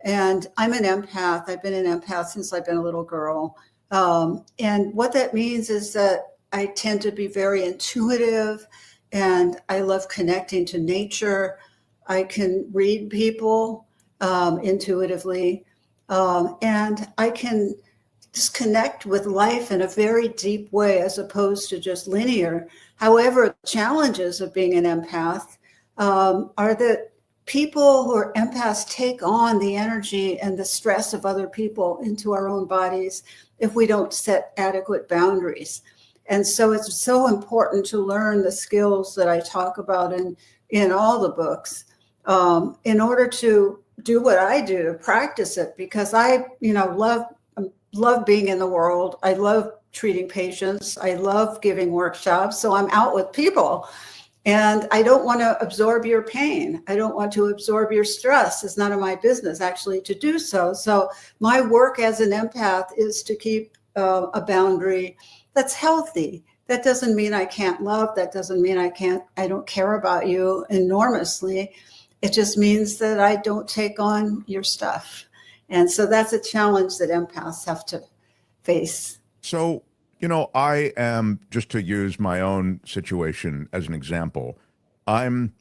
And I'm an empath. I've been an empath since I've been a little girl. And what that means is that I tend to be very intuitive, and I love connecting to nature. I can read people intuitively, and I can just connect with life in a very deep way as opposed to just linear. However, the challenges of being an empath are that people who are empaths take on the energy and the stress of other people into our own bodies if we don't set adequate boundaries. And so it's so important to learn the skills that I talk about in all the books in order to do what I do, to practice it, because I, love being in the world. I love treating patients. I love giving workshops. So I'm out with people, and I don't want to absorb your pain. I don't want to absorb your stress. It's none of my business actually to do so. So my work as an empath is to keep a boundary that's healthy. That doesn't mean I can't love. That doesn't mean I don't care about you enormously. It just means that I don't take on your stuff. And so that's a challenge that empaths have to face. So, I am, just to use my own situation as an example, I'm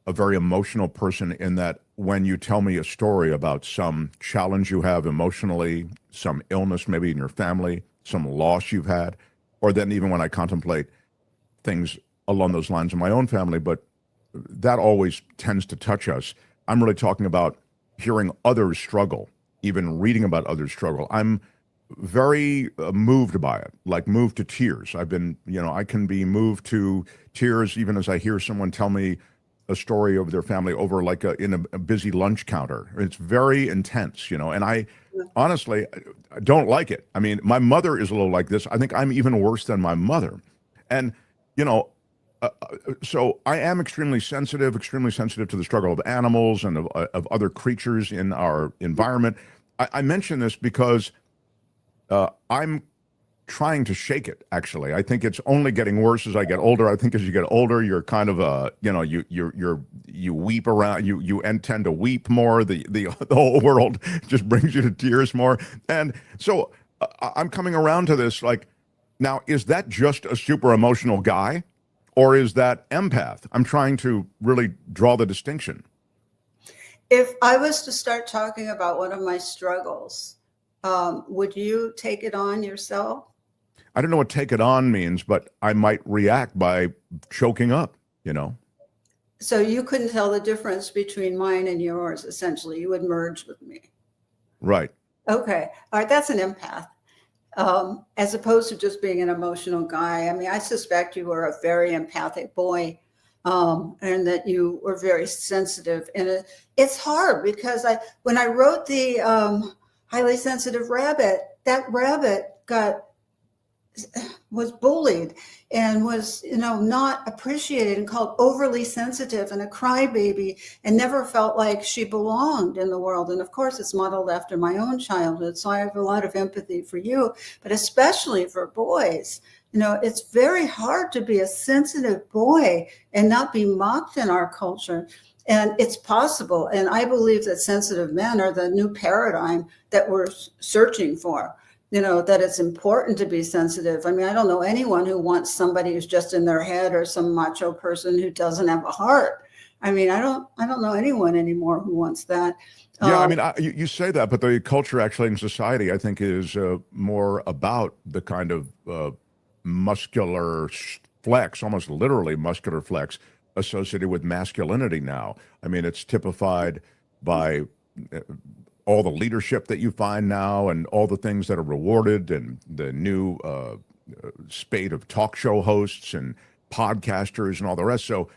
a very emotional person in that when you tell me a story about some challenge you have emotionally, some illness maybe in your family, some loss you've had, or then even when I contemplate things along those lines in my own family, but that always tends to touch us. I'm really talking about hearing others struggle, even reading about others struggle. I'm very moved by it, like moved to tears. I've been, I can be moved to tears even as I hear someone tell me a story of their family over like in a busy lunch counter. It's very intense, and I honestly don't like it. I mean, my mother is a little like this. I think I'm even worse than my mother. And, so I am extremely sensitive to the struggle of animals and of other creatures in our environment. I mention this because I'm trying to shake it, actually. I think it's only getting worse as I get older. I think as you get older, you're kind of you weep around, you tend to weep more. The whole world just brings you to tears more. And so I'm coming around to this, like, now, is that just a super emotional guy, or is that empath? I'm trying to really draw the distinction. If I was to start talking about one of my struggles, would you take it on yourself? I don't know what take it on means, but I might react by choking up, So you couldn't tell the difference between mine and yours, essentially. You would merge with me. Right. Okay. All right. That's an empath. As opposed to just being an emotional guy. I mean, I suspect you were a very empathic boy, and that you were very sensitive. And it's hard because when I wrote the highly sensitive rabbit, that rabbit was bullied and was, not appreciated and called overly sensitive and a crybaby, and never felt like she belonged in the world. And of course, it's modeled after my own childhood. So I have a lot of empathy for you, but especially for boys. It's very hard to be a sensitive boy and not be mocked in our culture. And it's possible. And I believe that sensitive men are the new paradigm that we're searching for. That it's important to be sensitive. I mean, I don't know anyone who wants somebody who's just in their head, or some macho person who doesn't have a heart. I mean, I don't know anyone anymore who wants that. Yeah, I mean, you say that, but the culture actually in society, I think, is more about the kind of muscular flex, almost literally muscular flex, associated with masculinity now. I mean, it's typified by all the leadership that you find now and all the things that are rewarded, and the new spate of talk show hosts and podcasters and all the rest. So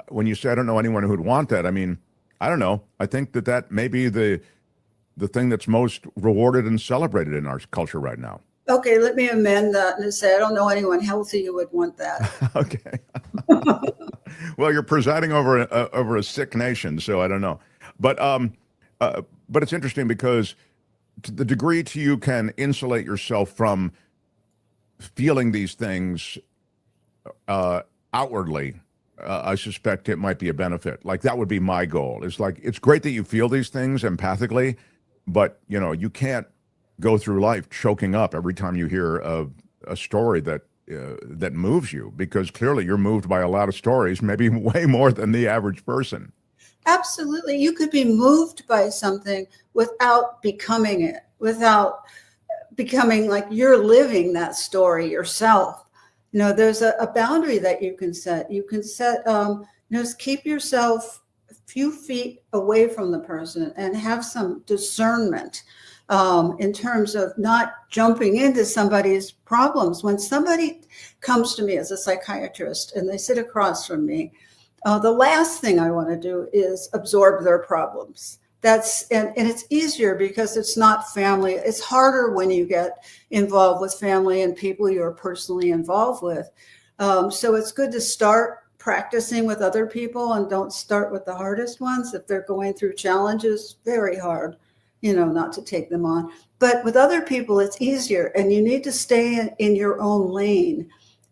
when you say, I don't know anyone who'd want that, I mean, I don't know. I think that may be the thing that's most rewarded and celebrated in our culture right now. Okay, let me amend that and say, I don't know anyone healthy who would want that. Okay. Well, you're presiding over a sick nation, so I don't know. But it's interesting because to the degree you can insulate yourself from feeling these things outwardly, I suspect it might be a benefit. Like that would be my goal. It's like it's great that you feel these things empathically, but you can't go through life choking up every time you hear a story that moves you, because clearly you're moved by a lot of stories, maybe way more than the average person. Absolutely. You could be moved by something without becoming it, without becoming like you're living that story yourself. There's a boundary that you can set. You can set, just keep yourself a few feet away from the person and have some discernment in terms of not jumping into somebody's problems. When somebody comes to me as a psychiatrist and they sit across from me, the last thing I want to do is absorb their problems. And it's easier because it's not family. It's harder when you get involved with family and people you're personally involved with. So it's good to start practicing with other people and don't start with the hardest ones. If they're going through challenges, very hard, not to take them on. But with other people, it's easier, and you need to stay in your own lane.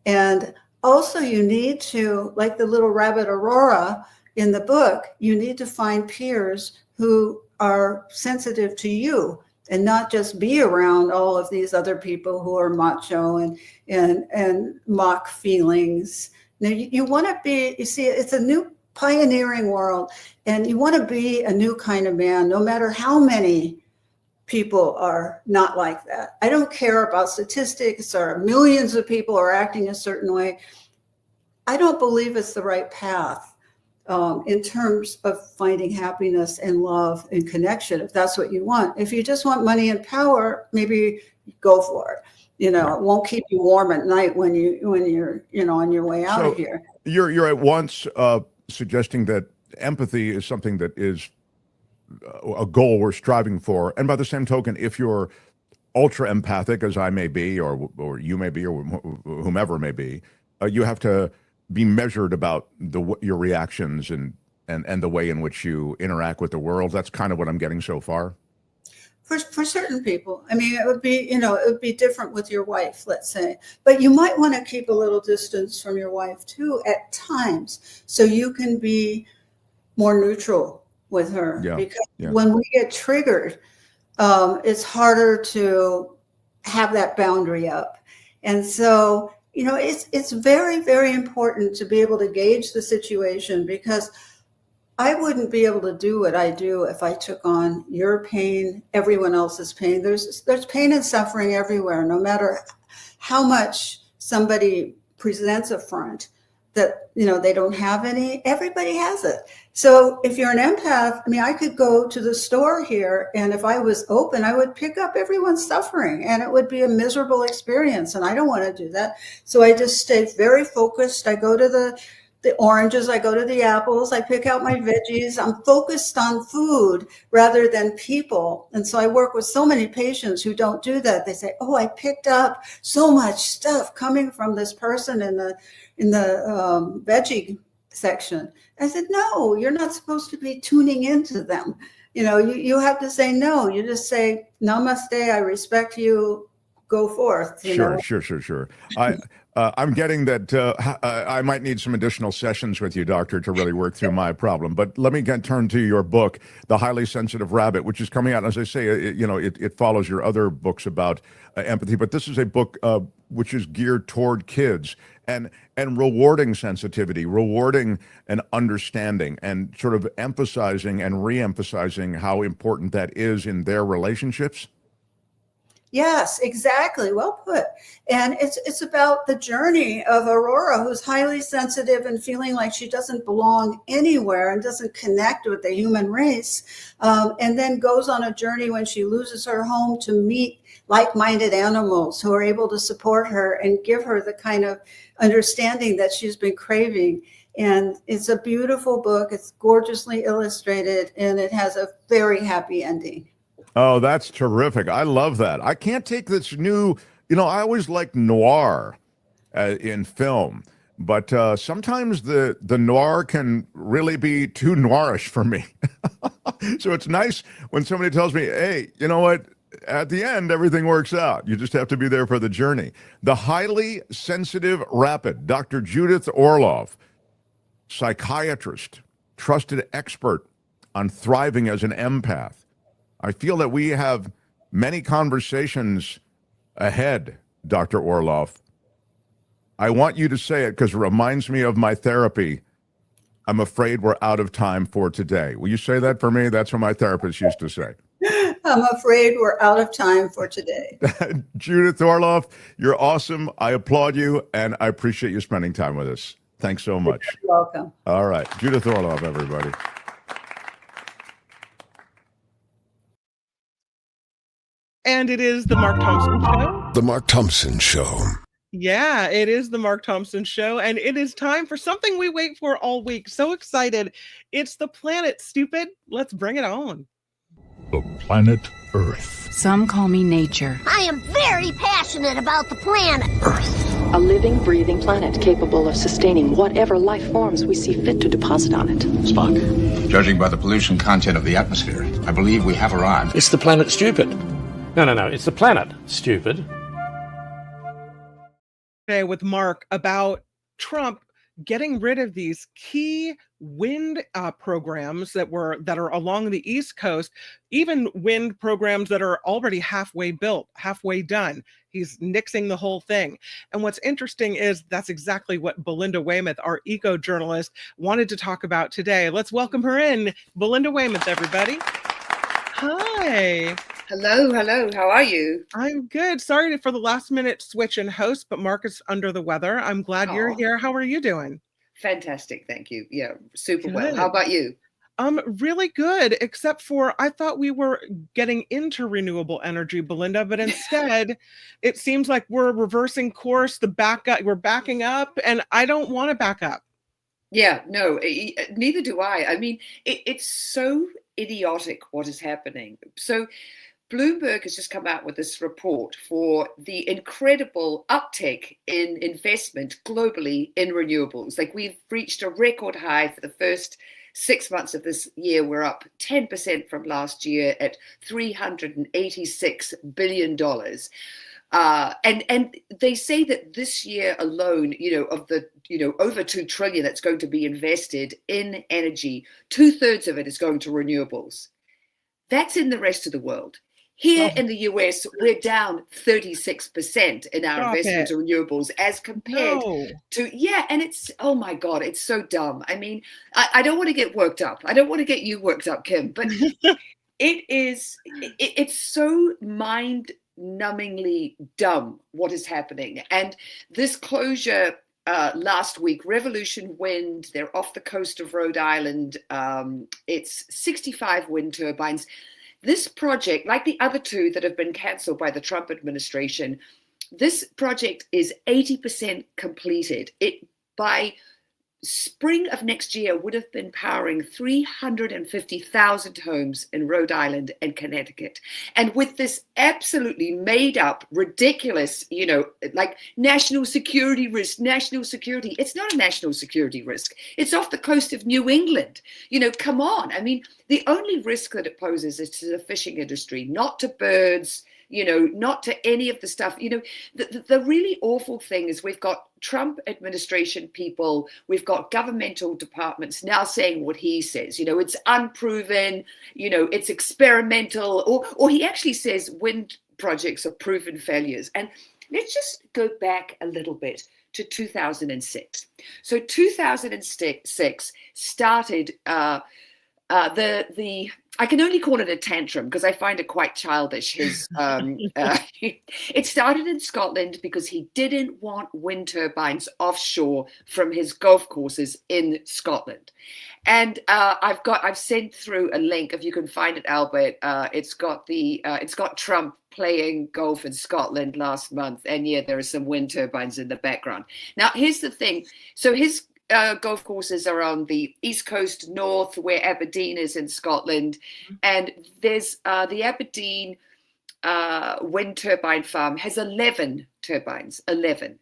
And also you need to, like the little rabbit Aurora in the book, you need to find peers who are sensitive to you and not just be around all of these other people who are macho and mock feelings. Now you want to be, you see, it's a new pioneering world, and you want to be a new kind of man, no matter how many people are not like that. I don't care about statistics or millions of people are acting a certain way. I don't believe it's the right path. In terms of finding happiness and love and connection, if that's what you want. If you just want money and power, maybe go for it. It won't keep you warm at night when you're on your way out of here. You're at once suggesting that empathy is something that is a goal we're striving for, and by the same token, if you're ultra empathic, as I may be, or you may be, or whomever may be, you have to be measured about your reactions and the way in which you interact with the world. That's kind of what I'm getting so far. For certain people, I mean, it would be different with your wife, let's say, but you might want to keep a little distance from your wife too at times, so you can be more neutral with her. Because when we get triggered, it's harder to have that boundary up, and so. It's very, very important to be able to gauge the situation, because I wouldn't be able to do what I do if I took on your pain, everyone else's pain. There's pain and suffering everywhere, no matter how much somebody presents a front that, they don't have any. Everybody has it. So if you're an empath, I mean, I could go to the store here, and if I was open, I would pick up everyone's suffering, and it would be a miserable experience. And I don't want to do that. So I just stay very focused. I go to the oranges, I go to the apples, I pick out my veggies. I'm focused on food rather than people. And so I work with so many patients who don't do that. They say, oh, I picked up so much stuff coming from this person in the veggie section. I said, no, you're not supposed to be tuning into them. You have to say no. You just say, namaste, I respect you, go forth. Sure. I'm getting that I might need some additional sessions with you, doctor, to really work through my problem. But let me turn to your book, The Highly Sensitive Rabbit, which is coming out. As I say, it follows your other books about empathy. But this is a book which is geared toward kids and rewarding sensitivity, rewarding an understanding, and sort of emphasizing and re-emphasizing how important that is in their relationships. Yes, exactly. Well put. And it's about the journey of Aurora, who's highly sensitive and feeling like she doesn't belong anywhere and doesn't connect with the human race, and then goes on a journey when she loses her home to meet like-minded animals who are able to support her and give her the kind of understanding that she's been craving. And it's a beautiful book. It's gorgeously illustrated, and it has a very happy ending. Oh, that's terrific. I love that. I can't take this new, I always liked noir in film, but sometimes the noir can really be too noirish for me. So it's nice when somebody tells me, hey, you know what? at the end, everything works out. You just have to be there for the journey. The highly sensitive rapid, Dr. Judith Orloff, psychiatrist, trusted expert on thriving as an empath. I feel that we have many conversations ahead, Dr. Orloff. I want you to say it because it reminds me of my therapy. I'm afraid we're out of time for today. Will you say that for me? That's what my therapist used to say. I'm afraid we're out of time for today. Judith Orloff, you're awesome. I applaud you, and I appreciate you spending time with us. Thanks so much. You're welcome. All right. Judith Orloff, everybody. And it is the Mark Thompson Show. The Mark Thompson Show. Yeah, it is the Mark Thompson Show, and it is time for something we wait for all week. So excited. It's the planet, stupid. Let's bring it on. The planet Earth. Some call me nature. I am very passionate about the planet. A living, breathing planet capable of sustaining whatever life forms we see fit to deposit on it. Spock, judging by the pollution content of the atmosphere, I believe we have arrived. It's the planet stupid. No. It's the planet stupid. Today with Mark about Trump getting rid of these key wind programs that are along the East Coast, even wind programs that are already halfway built, halfway done. He's nixing the whole thing. And what's interesting is that's exactly what Belinda Waymouth, our eco-journalist, wanted to talk about today. Let's welcome her in. Belinda Waymouth, everybody. Hi. Hello. How are you? I'm good. Sorry for the last minute switch in host, but Mark is under the weather. I'm glad you're here. How are you doing? Fantastic. Thank you. Yeah, super Good. well. How about you? Really good, except for I thought we were getting into renewable energy, Belinda, but instead it seems like we're reversing course. We're backing up, and I don't want to back up. Yeah, no, neither do I. I mean, it's so idiotic what is happening. So Bloomberg has just come out with this report for the incredible uptick in investment globally in renewables. Like, we've reached a record high for the first 6 months of this year. We're up 10% from last year at $386 billion. And they say that this year alone, of the, over 2 trillion that's going to be invested in energy, 2/3 of it is going to renewables. That's in the rest of the world. Here in the US, we're down 36% in our investment in renewables as compared to, and it's, oh my God, it's so dumb. I mean, I don't want to get worked up. I don't want to get you worked up, Kim, but it's so mind-numbingly dumb what is happening. And this closure last week, Revolution Wind, they're off the coast of Rhode Island. It's 65 wind turbines. This project, like the other 2 that have been canceled by the Trump administration, this project is 80% completed. It, by spring of next year, would have been powering 350,000 homes in Rhode Island and Connecticut. And with this absolutely made up, ridiculous, like national security risk, it's not a national security risk. It's off the coast of New England. Come on. I mean, the only risk that it poses is to the fishing industry, not to birds, not to any of the stuff. The really awful thing is we've got Trump administration people, we've got governmental departments now saying what he says. It's unproven, it's experimental, or he actually says wind projects are proven failures. And let's just go back a little bit to 2006. So 2006 started I can only call it a tantrum because I find it quite childish. It started in Scotland because he didn't want wind turbines offshore from his golf courses in Scotland. And I've sent through a link, if you can find it, Albert. It's got Trump playing golf in Scotland last month, and there are some wind turbines in the background. Now, here's the thing. So his golf courses are on the East Coast north, where Aberdeen is in Scotland. And there's the Aberdeen wind turbine farm has 11 turbines, 11.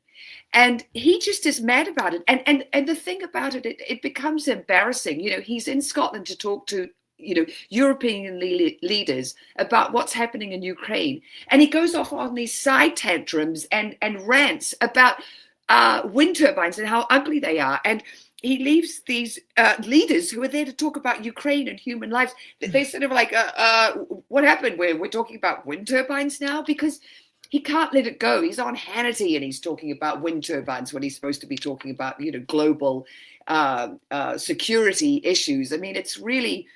And he just is mad about it. And the thing about it, it becomes embarrassing. He's in Scotland to talk to European leaders about what's happening in Ukraine. And he goes off on these side tantrums and rants about wind turbines and how ugly they are. And he leaves these leaders who are there to talk about Ukraine and human lives. They sort of like, what happened? We're talking about wind turbines now? Because he can't let it go. He's on Hannity and he's talking about wind turbines when he's supposed to be talking about, global security issues. I mean, it's really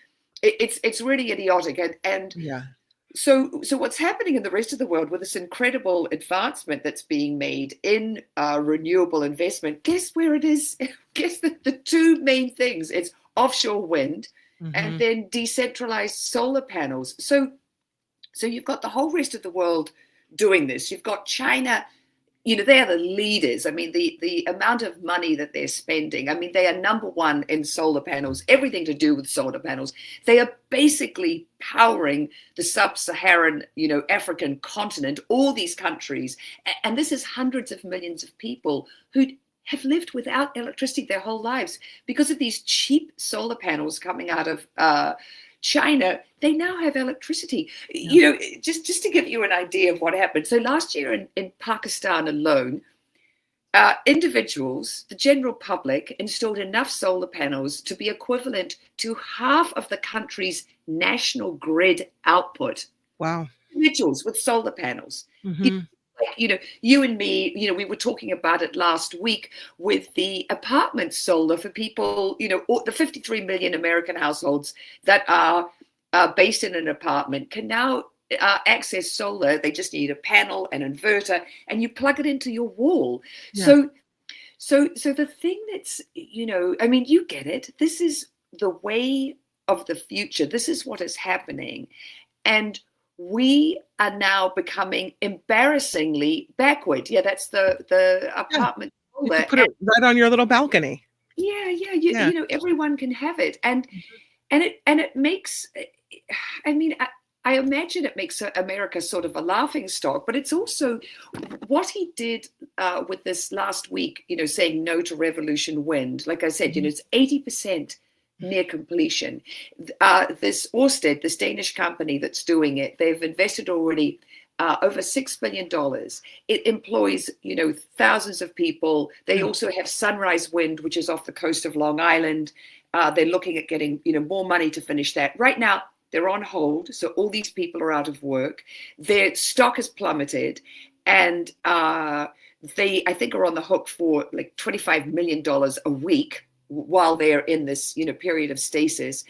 idiotic. And yeah. So what's happening in the rest of the world with this incredible advancement that's being made in renewable investment? Guess where it is? Guess the two main things. It's offshore wind and then decentralized solar panels. So you've got the whole rest of the world doing this. You've got China. They are the leaders. I mean, the amount of money that they're spending. I mean, they are number one in solar panels, everything to do with solar panels. They are basically powering the sub-Saharan, African continent, all these countries. And this is hundreds of millions of people who have lived without electricity their whole lives because of these cheap solar panels coming out of China. They now have electricity. Just to give you an idea of what happened. So last year in Pakistan alone, individuals, the general public, installed enough solar panels to be equivalent to half of the country's national grid output. Wow. Individuals with solar panels. You and me, we were talking about it last week with the apartment solar for people, the 53 million American households that are based in an apartment can now access solar. They just need a panel, an inverter, and you plug it into your wall. Yeah. So the thing that's, you get it. This is the way of the future. This is what is happening. And we are now becoming embarrassingly backward. Yeah, that's the apartment. You can put it right on your little balcony. Yeah. Everyone can have it, and it makes. I imagine it makes America sort of a laughing stock, but it's also what he did with this last week. Saying no to Revolution Wind. Like I said, it's 80%. Near completion. This Ørsted, this Danish company that's doing it, they've invested already over $6 billion. It employs, thousands of people. They also have Sunrise Wind, which is off the coast of Long Island. They're looking at getting, more money to finish that. Right now, they're on hold. So all these people are out of work. Their stock has plummeted. And they, I think, are on the hook for like $25 million a week while they're in this, period of stasis.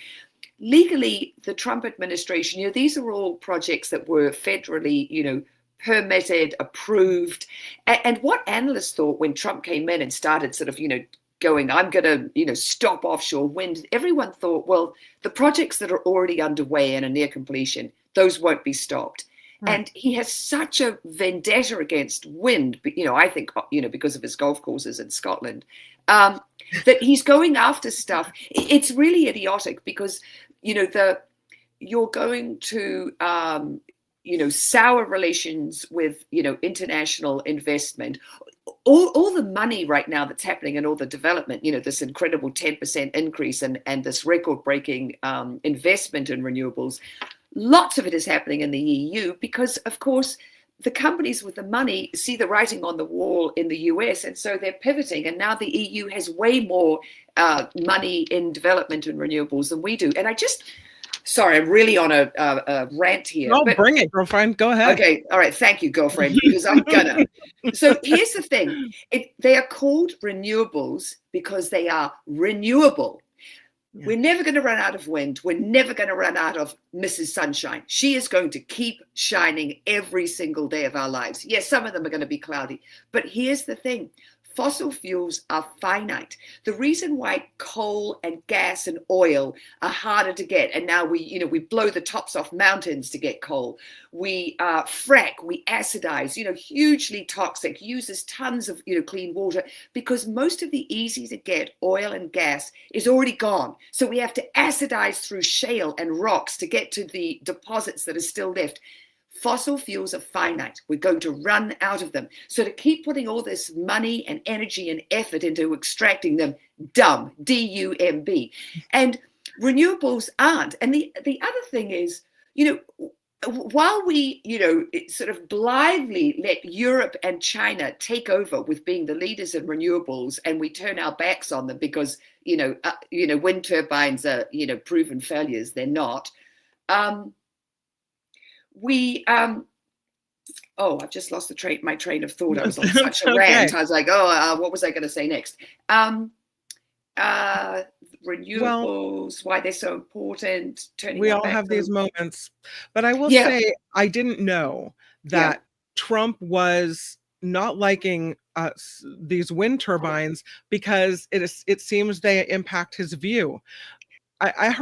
Legally, the Trump administration, these are all projects that were federally, permitted, approved. And what analysts thought when Trump came in and started sort of, going, I'm going to, stop offshore wind. Everyone thought, well, the projects that are already underway and are near completion, those won't be stopped. Right. And he has such a vendetta against wind, I think, because of his golf courses in Scotland, that he's going after stuff. It's really idiotic because, you're going to, sour relations with, international investment. All the money right now that's happening and all the development, this incredible 10% increase and this record-breaking investment in renewables, lots of it is happening in the EU because, of course, the companies with the money see the writing on the wall in the US, and so they're pivoting. And now the EU has way more money in development and renewables than we do. And sorry, I'm really on a rant here. Oh, bring it, girlfriend. Go ahead. Okay. All right. Thank you, girlfriend, because I'm gonna. So here's the thing. They are called renewables because they are renewable. Yeah. We're never going to run out of wind. We're never going to run out of Mrs. Sunshine. She is going to keep shining every single day of our lives. Yes, some of them are going to be cloudy. But here's the thing. Fossil fuels are finite. The reason why coal and gas and oil are harder to get, and now we blow the tops off mountains to get coal. We frack, we acidize, hugely toxic, uses tons of, clean water, because most of the easy to get oil and gas is already gone. So we have to acidize through shale and rocks to get to the deposits that are still left. Fossil fuels are finite. We're going to run out of them. So to keep putting all this money and energy and effort into extracting them, dumb, D-U-M-B. And renewables aren't. And the other thing is, while we, sort of blithely let Europe and China take over with being the leaders in renewables, and we turn our backs on them because, wind turbines are, proven failures. They're not. I've just lost my train of thought. I was on such a rant. I was like, what was I going to say next? Renewables, why they're so important. We all have these moments, but I will say I didn't know that Trump was not liking these wind turbines because it seems they impact his view. I've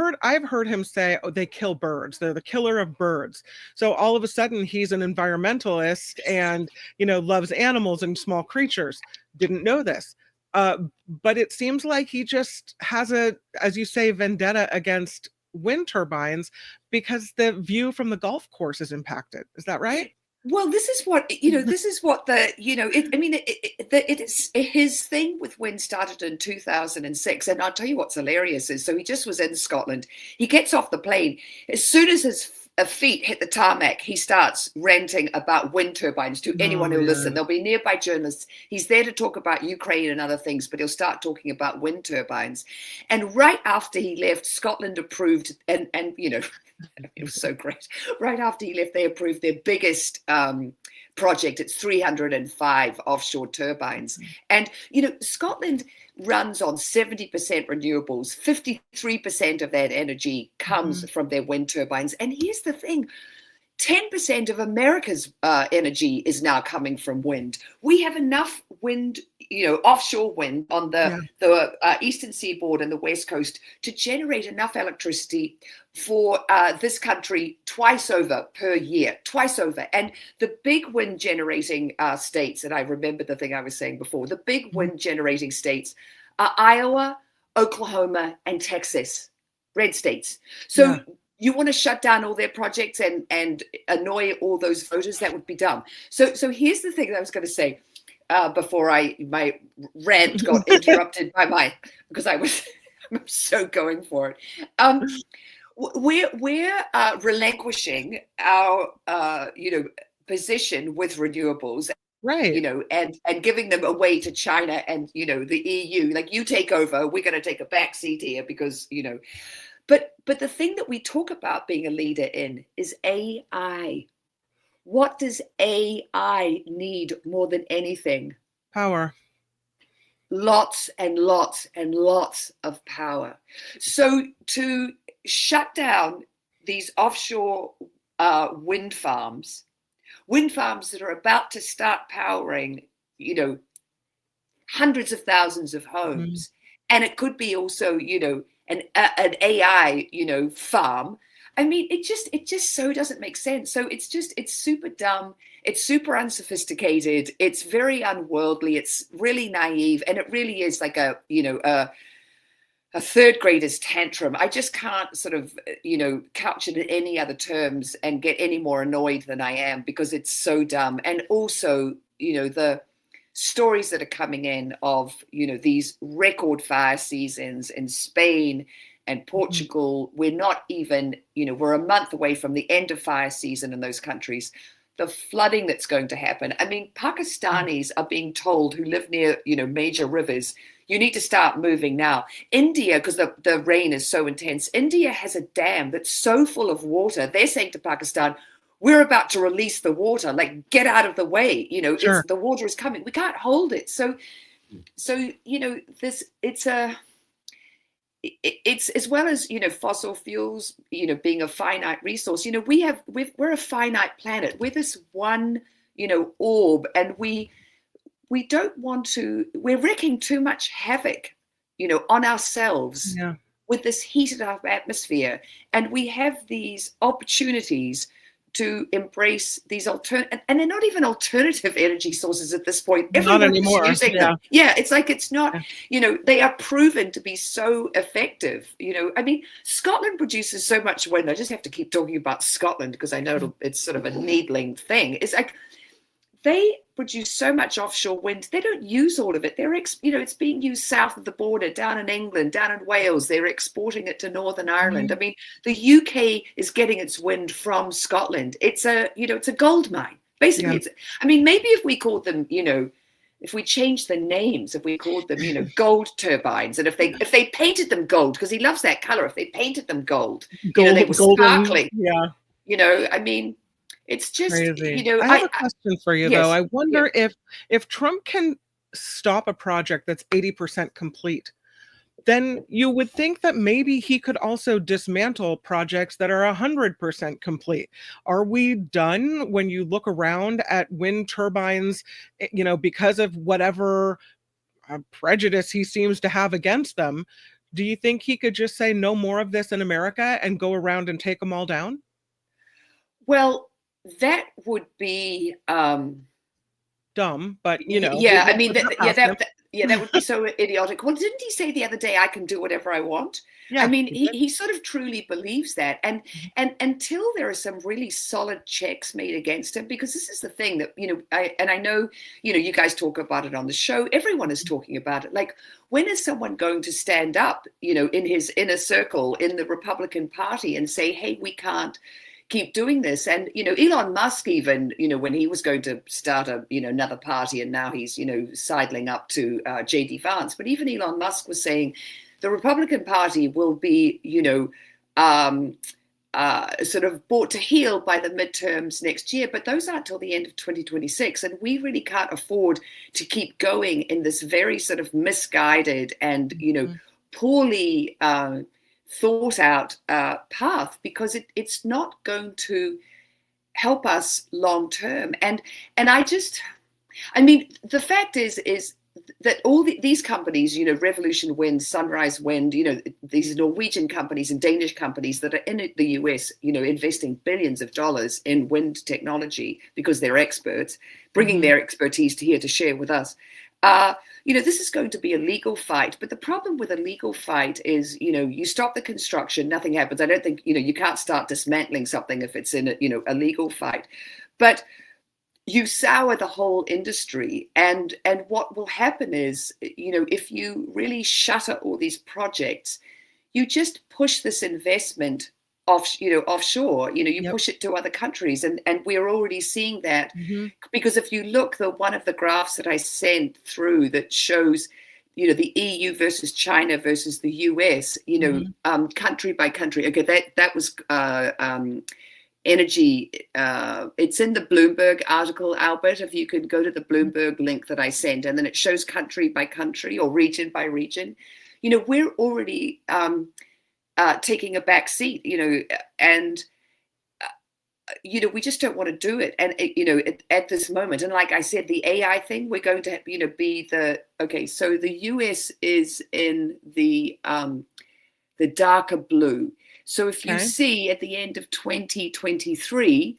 heard him say, they kill birds. They're the killer of birds. So all of a sudden he's an environmentalist and, loves animals and small creatures. Didn't know this. But it seems like he just has as you say, vendetta against wind turbines because the view from the golf course is impacted. Is that right? Well, this is what, this is what it is his thing with wind started in 2006. And I'll tell you what's hilarious is, so he just was in Scotland. He gets off the plane. As soon as his feet hit the tarmac, he starts ranting about wind turbines to anyone who'll listen. There'll be nearby journalists. He's there to talk about Ukraine and other things, but he'll start talking about wind turbines. And right after he left, Scotland approved, and it was so great. Right after he left, they approved their biggest project. It's 305 offshore turbines. And, Scotland runs on 70% renewables. 53% of that energy comes from their wind turbines. And here's the thing. 10% of America's energy is now coming from wind. We have enough wind, offshore wind on the eastern seaboard and the west coast to generate enough electricity for this country twice over per year, twice over. And the big wind generating states, and I remember the thing I was saying before, the big wind generating states are Iowa, Oklahoma, and Texas, red states. So you want to shut down all their projects and annoy all those voters? That would be dumb. So here's the thing that I was going to say before my rant got interrupted because I was so going for it. We're relinquishing our position with renewables, right? And giving them away to China and the EU. Like, you take over, we're going to take a back seat here because But the thing that we talk about being a leader in is AI. What does AI need more than anything? Power. Lots and lots and lots of power. So to shut down these offshore wind farms that are about to start powering, hundreds of thousands of homes, and it could be also, an AI, farm. I mean, it just so doesn't make sense. So it's super dumb. It's super unsophisticated. It's very unworldly. It's really naive. And it really is like a third grader's tantrum. I just can't sort of, couch it in any other terms and get any more annoyed than I am, because it's so dumb. And also, the stories that are coming in of, these record fire seasons in Spain and Portugal. We're not even, we're a month away from the end of fire season in those countries. The flooding that's going to happen. I mean, Pakistanis are being told, who live near, major rivers, you need to start moving now. India, because the rain is so intense, India has a dam that's so full of water. They're saying to Pakistan, we're about to release the water, like, get out of the way. Sure. The water is coming. We can't hold it. So it's as well as, fossil fuels, being a finite resource, we're a finite planet. We're this one, orb, and we don't want to, we're wreaking too much havoc, on ourselves with this heated up atmosphere. And we have these opportunities to embrace these and they're not even alternative energy sources at this point. Not anymore. Using them. Yeah, it's like, it's not, they are proven to be so effective. I mean, Scotland produces so much wind. I just have to keep talking about Scotland because I know it's sort of a needling thing. It's like they produce so much offshore wind. They don't use all of it. It's being used south of the border, down in England, down in Wales. They're exporting it to Northern Ireland. I mean, the UK is getting its wind from Scotland. It's a gold mine. Basically, maybe if we called them, if we changed the names, if we called them, gold turbines, and if they painted them gold, because he loves that color, if they painted them gold, they were sparkling. Yeah. It's just, crazy. I have a question for you, though. I wonder if Trump can stop a project that's 80% complete, then you would think that maybe he could also dismantle projects that are 100% complete. Are we done when you look around at wind turbines, because of whatever prejudice he seems to have against them? Do you think he could just say no more of this in America and go around and take them all down? Well, that would be dumb, but that would be so idiotic. Well, didn't he say the other day, I can do whatever I want? Yeah, he sort of truly believes that. And until there are some really solid checks made against him, because this is the thing that, I know, you guys talk about it on the show. Everyone is talking about it. Like, when is someone going to stand up, in his inner circle in the Republican Party and say, hey, we can't keep doing this? And Elon Musk, even when he was going to start another party, and now he's sidling up to JD Vance, but even Elon Musk was saying the Republican Party will be sort of brought to heel by the midterms next year, but those aren't till the end of 2026, and we really can't afford to keep going in this very sort of misguided and poorly thought out path, because it's not going to help us long term. And the fact is that all these companies, Revolution Wind, Sunrise Wind, these Norwegian companies and Danish companies that are in the US, investing billions of dollars in wind technology because they're experts, bringing their expertise to here to share with us. This is going to be a legal fight, but the problem with a legal fight is, you stop the construction, nothing happens. I don't think, you can't start dismantling something if it's in a legal fight, but you sour the whole industry. And what will happen is, if you really shutter all these projects, you just push this investment offshore, you push it to other countries. And we're already seeing that, because if you look, one of the graphs that I sent through that shows, the EU versus China versus the US, country by country. Okay, that was energy. It's in the Bloomberg article, Albert, if you could go to the Bloomberg link that I sent, and then it shows country by country or region by region. We're already taking a back seat, and we just don't want to do it. And at this moment, and like I said, the AI thing, we're going to be so the US is in the darker blue. So if you see at the end of 2023,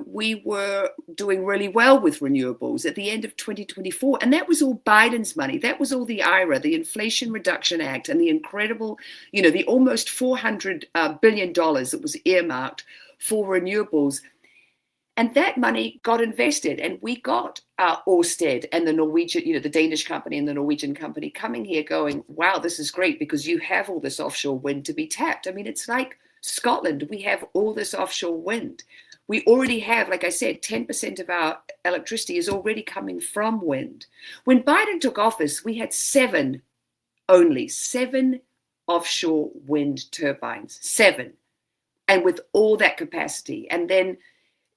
we were doing really well with renewables at the end of 2024. And that was all Biden's money. That was all the IRA, the Inflation Reduction Act, and the incredible, the almost $400 billion that was earmarked for renewables. And that money got invested. And we got Ørsted and the Norwegian, the Danish company and the Norwegian company coming here going, wow, this is great because you have all this offshore wind to be tapped. I mean, it's like Scotland. We have all this offshore wind. We already have, like I said, 10% of our electricity is already coming from wind. When Biden took office, we had only seven offshore wind turbines, 7. And with all that capacity. And then,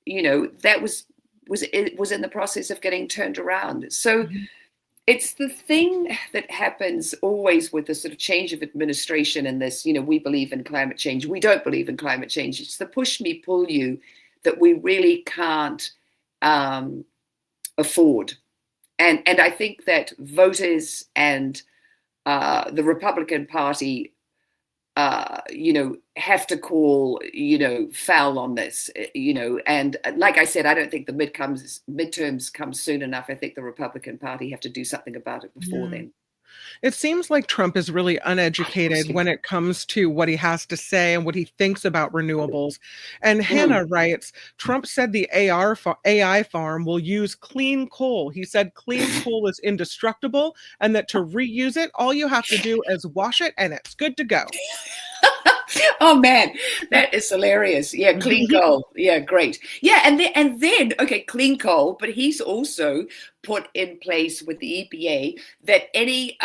that was in the process of getting turned around. So it's the thing that happens always with the sort of change of administration and this, we believe in climate change. We don't believe in climate change. It's the push me, pull you that we really can't afford. And I think that voters and the Republican Party, have to call, foul on this, and like I said, I don't think the midterms come soon enough. I think the Republican Party have to do something about it before then. It seems like Trump is really uneducated when it comes to what he has to say and what he thinks about renewables. And Hannah writes, Trump said the AI farm will use clean coal. He said clean coal is indestructible and that to reuse it, all you have to do is wash it and it's good to go. Oh man, that is hilarious. Yeah, clean coal. Yeah, great. Yeah, and then okay, clean coal, but he's also put in place with the EPA that any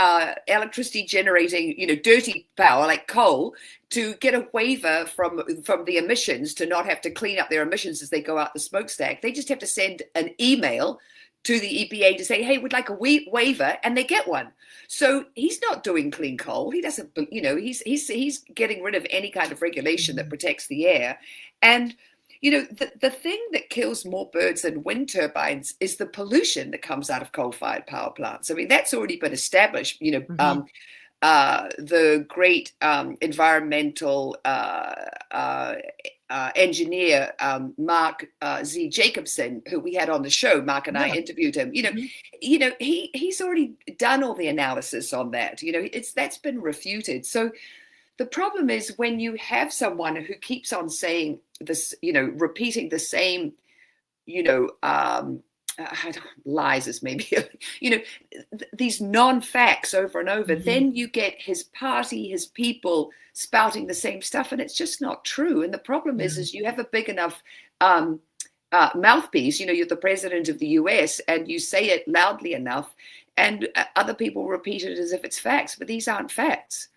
electricity generating, dirty power like coal, to get a waiver from the emissions, to not have to clean up their emissions as they go out the smokestack. They just have to send an email to the EPA to say, hey, we'd like a waiver, and they get one. So he's not doing clean coal. He doesn't, he's getting rid of any kind of regulation that protects the air. And, the thing that kills more birds than wind turbines is the pollution that comes out of coal-fired power plants. I mean, that's already been established, the great environmental engineer, Mark Z. Jacobson, who we had on the show, Mark and I interviewed him, he's already done all the analysis on that. That's been refuted. So the problem is when you have someone who keeps on saying this, repeating the same, lies is maybe, these non-facts over and over, then you get his party, his people spouting the same stuff, and it's just not true. And the problem is you have a big enough mouthpiece, you're the president of the US, and you say it loudly enough, and other people repeat it as if it's facts, but these aren't facts.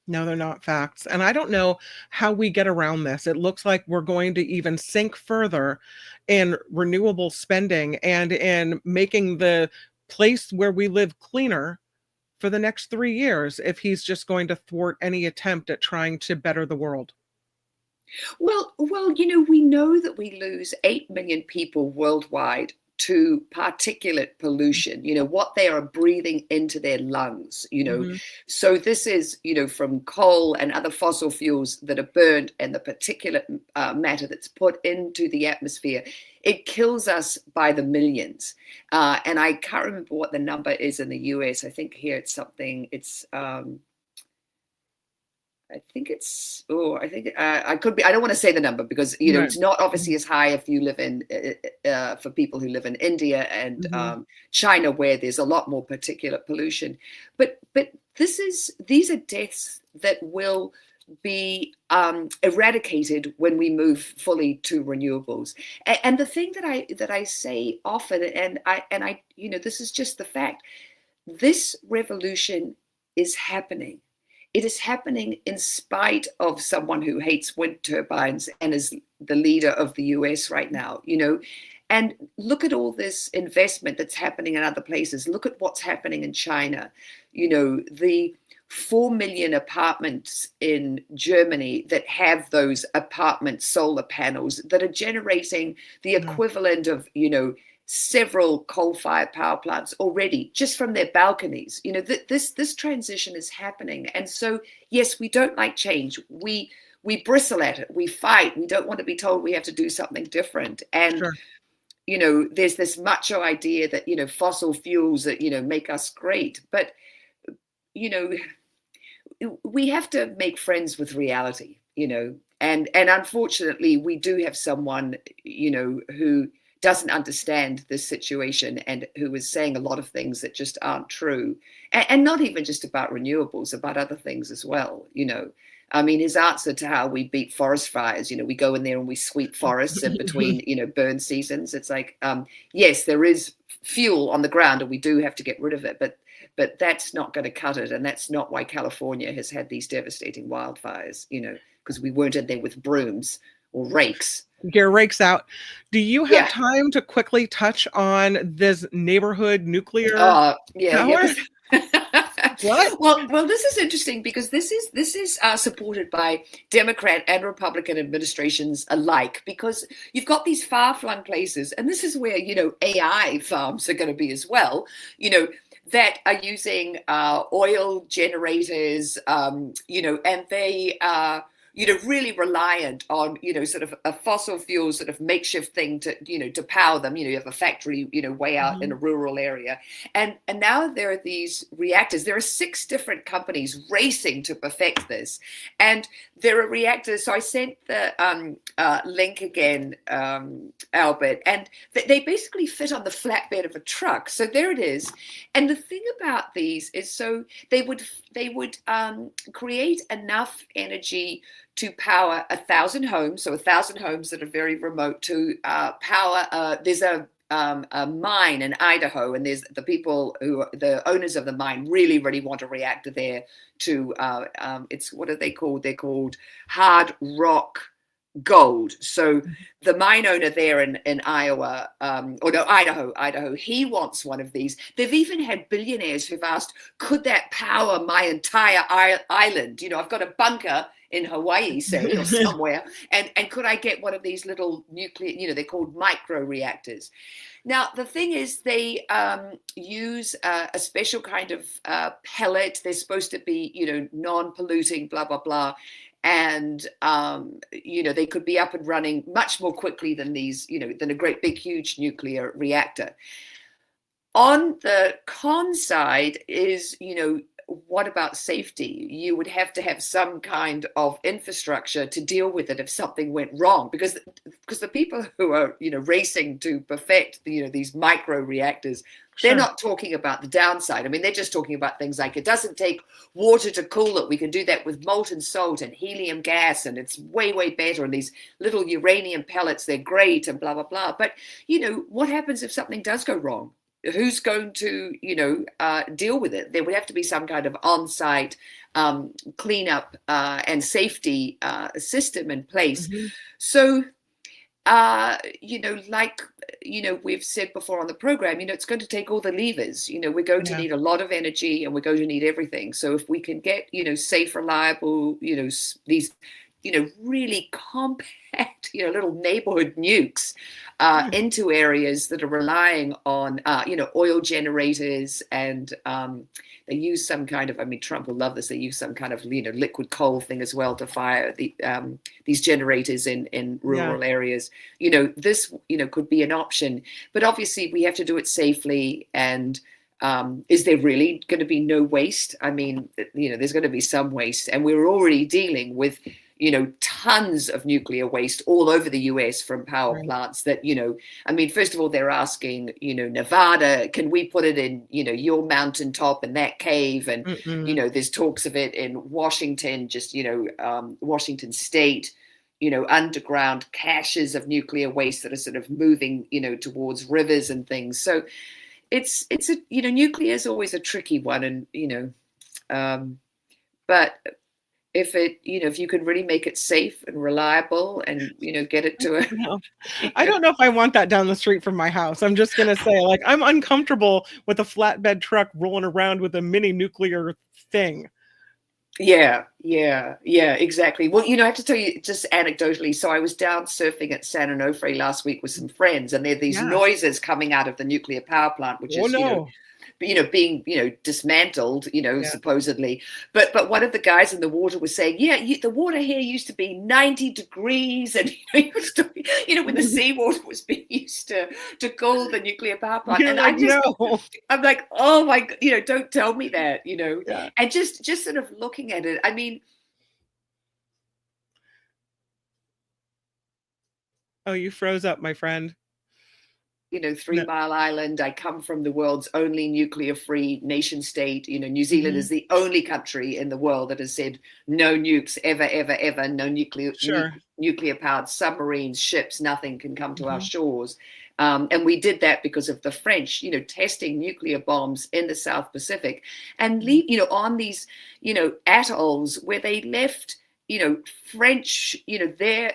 No, they're not facts. And I don't know how we get around this. It looks like we're going to even sink further in renewable spending and in making the place where we live cleaner for the next 3 years if he's just going to thwart any attempt at trying to better the world. Well, we know that we lose 8 million people worldwide to particulate pollution, what they are breathing into their lungs, So this is, from coal and other fossil fuels that are burned and the particulate matter that's put into the atmosphere. It kills us by the millions. And I can't remember what the number is in the US. I think here it's something, I could be, I don't want to say the number because, it's not obviously as high if you live in, for people who live in India and China, where there's a lot more particulate pollution. But these are deaths that will be eradicated when we move fully to renewables. And the thing that I say often, and I, this is just the fact, this revolution is happening. It is happening in spite of someone who hates wind turbines and is the leader of the US right now, and look at all this investment that's happening in other places. Look at what's happening in China. The 4 million apartments in Germany that have those apartment solar panels that are generating the equivalent of, several coal-fired power plants already just from their balconies. This transition is happening. And so, yes, we don't like change. We bristle at it. We fight. We don't want to be told we have to do something different. And, there's this macho idea that, fossil fuels that, make us great. But, we have to make friends with reality, and unfortunately, we do have someone, who doesn't understand this situation and who is saying a lot of things that just aren't true, and not even just about renewables, about other things as well. I mean, his answer to how we beat forest fires, we go in there and we sweep forests in between, burn seasons. It's like, yes, there is fuel on the ground and we do have to get rid of it, but that's not going to cut it. And that's not why California has had these devastating wildfires, because we weren't in there with brooms or rakes. Get rakes out. Do you have time to quickly touch on this neighborhood nuclear power? What? Well, this is interesting because this is supported by Democrat and Republican administrations alike, because you've got these far-flung places, and this is where AI farms are going to be as well. That are using oil generators, and they really reliant on, sort of a fossil fuel sort of makeshift thing to, to power them. You have a factory, way out in a rural area. And now there are these reactors. There are 6 different companies racing to perfect this. And there are reactors. So I sent the link again, Albert, and they basically fit on the flatbed of a truck. So there it is. And the thing about these is, so they would create enough energy to power 1,000 homes, so 1,000 homes that are very remote, to power. There's a mine in Idaho, and there's the people who are the owners of the mine really want a reactor there to. It's, what are they called? They're called hard rock gold. So the mine owner there in Iowa, Idaho, he wants one of these. They've even had billionaires who've asked, could that power my entire island? I've got a bunker in Hawaii, say, or somewhere, and could I get one of these little nuclear, they're called micro reactors. Now, the thing is, they use a special kind of pellet. They're supposed to be, non-polluting, blah, blah, blah. And, they could be up and running much more quickly than these, than a great big, huge nuclear reactor. On the con side is, what about safety? You would have to have some kind of infrastructure to deal with it if something went wrong, because the people who are, racing to perfect, these micro reactors, they're not talking about the downside. I mean, they're just talking about things like, it doesn't take water to cool it. We can do that with molten salt and helium gas, and it's way, way better. And these little uranium pellets, they're great, and blah, blah, blah. But, what happens if something does go wrong? Who's going to, deal with it? There would have to be some kind of on-site cleanup and safety system in place. So, we've said before on the program, it's going to take all the levers. We're going to need a lot of energy, and we're going to need everything. So if we can get, safe, reliable, these, really compact, little neighborhood nukes into areas that are relying on, oil generators, and they use some kind of, Trump will love this, they use some kind of, liquid coal thing as well to fire these generators in rural areas. This, could be an option, but obviously we have to do it safely. And is there really going to be no waste? There's going to be some waste, and we're already dealing with tons of nuclear waste all over the US from power plants that, first of all, they're asking, Nevada, can we put it in, your mountaintop and that cave? And, there's talks of it in Washington, just, Washington state, underground caches of nuclear waste that are sort of moving, towards rivers and things. So it's nuclear is always a tricky one. And, but if you could really make it safe and reliable and, get it to I don't know if I want that down the street from my house. I'm just going to say, I'm uncomfortable with a flatbed truck rolling around with a mini nuclear thing. Yeah, exactly. Well, I have to tell you just anecdotally. So I was down surfing at San Onofre last week with some friends, and there are these noises coming out of the nuclear power plant, which is, being, dismantled, supposedly. But one of the guys in the water was saying, the water here used to be 90 degrees. And, when the seawater was being used to cool the nuclear power plant. And I'm like, oh my God, don't tell me that, and just sort of looking at it. Oh, you froze up, my friend. 3 Mile Island. I come from the world's only nuclear-free nation state. New Zealand is the only country in the world that has said no nukes ever, ever, ever. No nuclear-powered submarines, ships, nothing can come to our shores. And we did that because of the French, testing nuclear bombs in the South Pacific, and on these, atolls where they left, French, their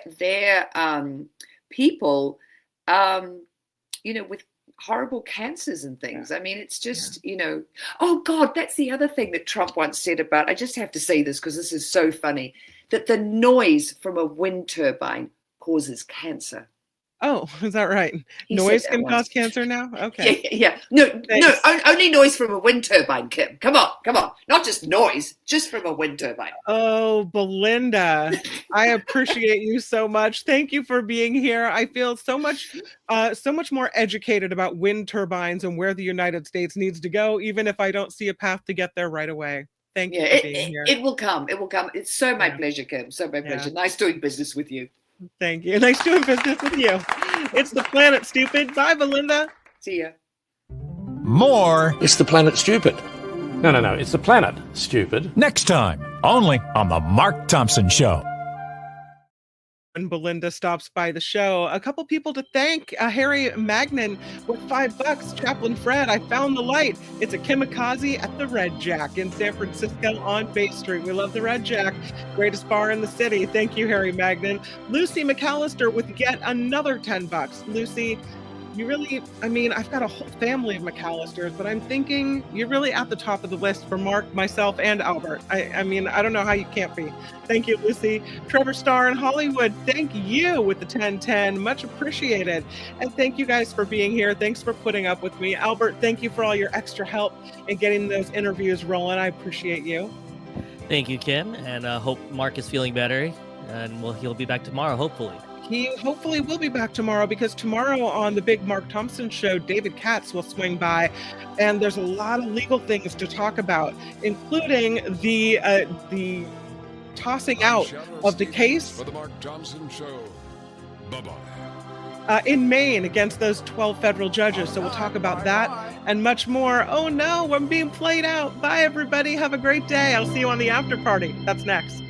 people. With horrible cancers and things. It's just, oh God, that's the other thing that Trump once said about, I just have to say this because this is so funny, that the noise from a wind turbine causes cancer. Oh, is that right? He Noise said that can once. cause cancer now? Okay. Yeah. No, only noise from a wind turbine, Kim. Come on. Not just noise, just from a wind turbine. Oh, Belinda, I appreciate you so much. Thank you for being here. I feel so much more educated about wind turbines and where the United States needs to go, even if I don't see a path to get there right away. Thank you for being here. It will come. It's so my pleasure, Kim. So my pleasure. Nice doing business with you. Thank you. Nice doing business with you. It's the Planet Stupid. Bye, Belinda. See ya. More. It's the Planet Stupid. No. It's the Planet Stupid. Next time, only on The Mark Thompson Show. When Belinda stops by the show, a couple people to thank. Harry Magnan with $5. Chaplain Fred, I found the light. It's a kamikaze at the Red Jack in San Francisco on Bay Street. We love the Red Jack, greatest bar in the city. Thank you, Harry Magnan. Lucy McAllister with yet another $10. Lucy, you really, I've got a whole family of McAllisters, but I'm thinking you're really at the top of the list for Mark, myself, and Albert. I don't know how you can't be. Thank you, Lucy. Trevor Starr in Hollywood, thank you with the 1010. Much appreciated. And thank you guys for being here. Thanks for putting up with me. Albert, thank you for all your extra help in getting those interviews rolling. I appreciate you. Thank you, Kim, and hope Mark is feeling better, and he'll be back tomorrow, hopefully. He hopefully will be back tomorrow, because tomorrow on the big Mark Thompson show, David Katz will swing by, and there's a lot of legal things to talk about, including the tossing out of the case For the Mark Thompson Show. Bye-bye. In Maine against those 12 federal judges. So we'll talk about that and much more. Oh no, I'm being played out. Bye everybody. Have a great day. I'll see you on the after party. That's next.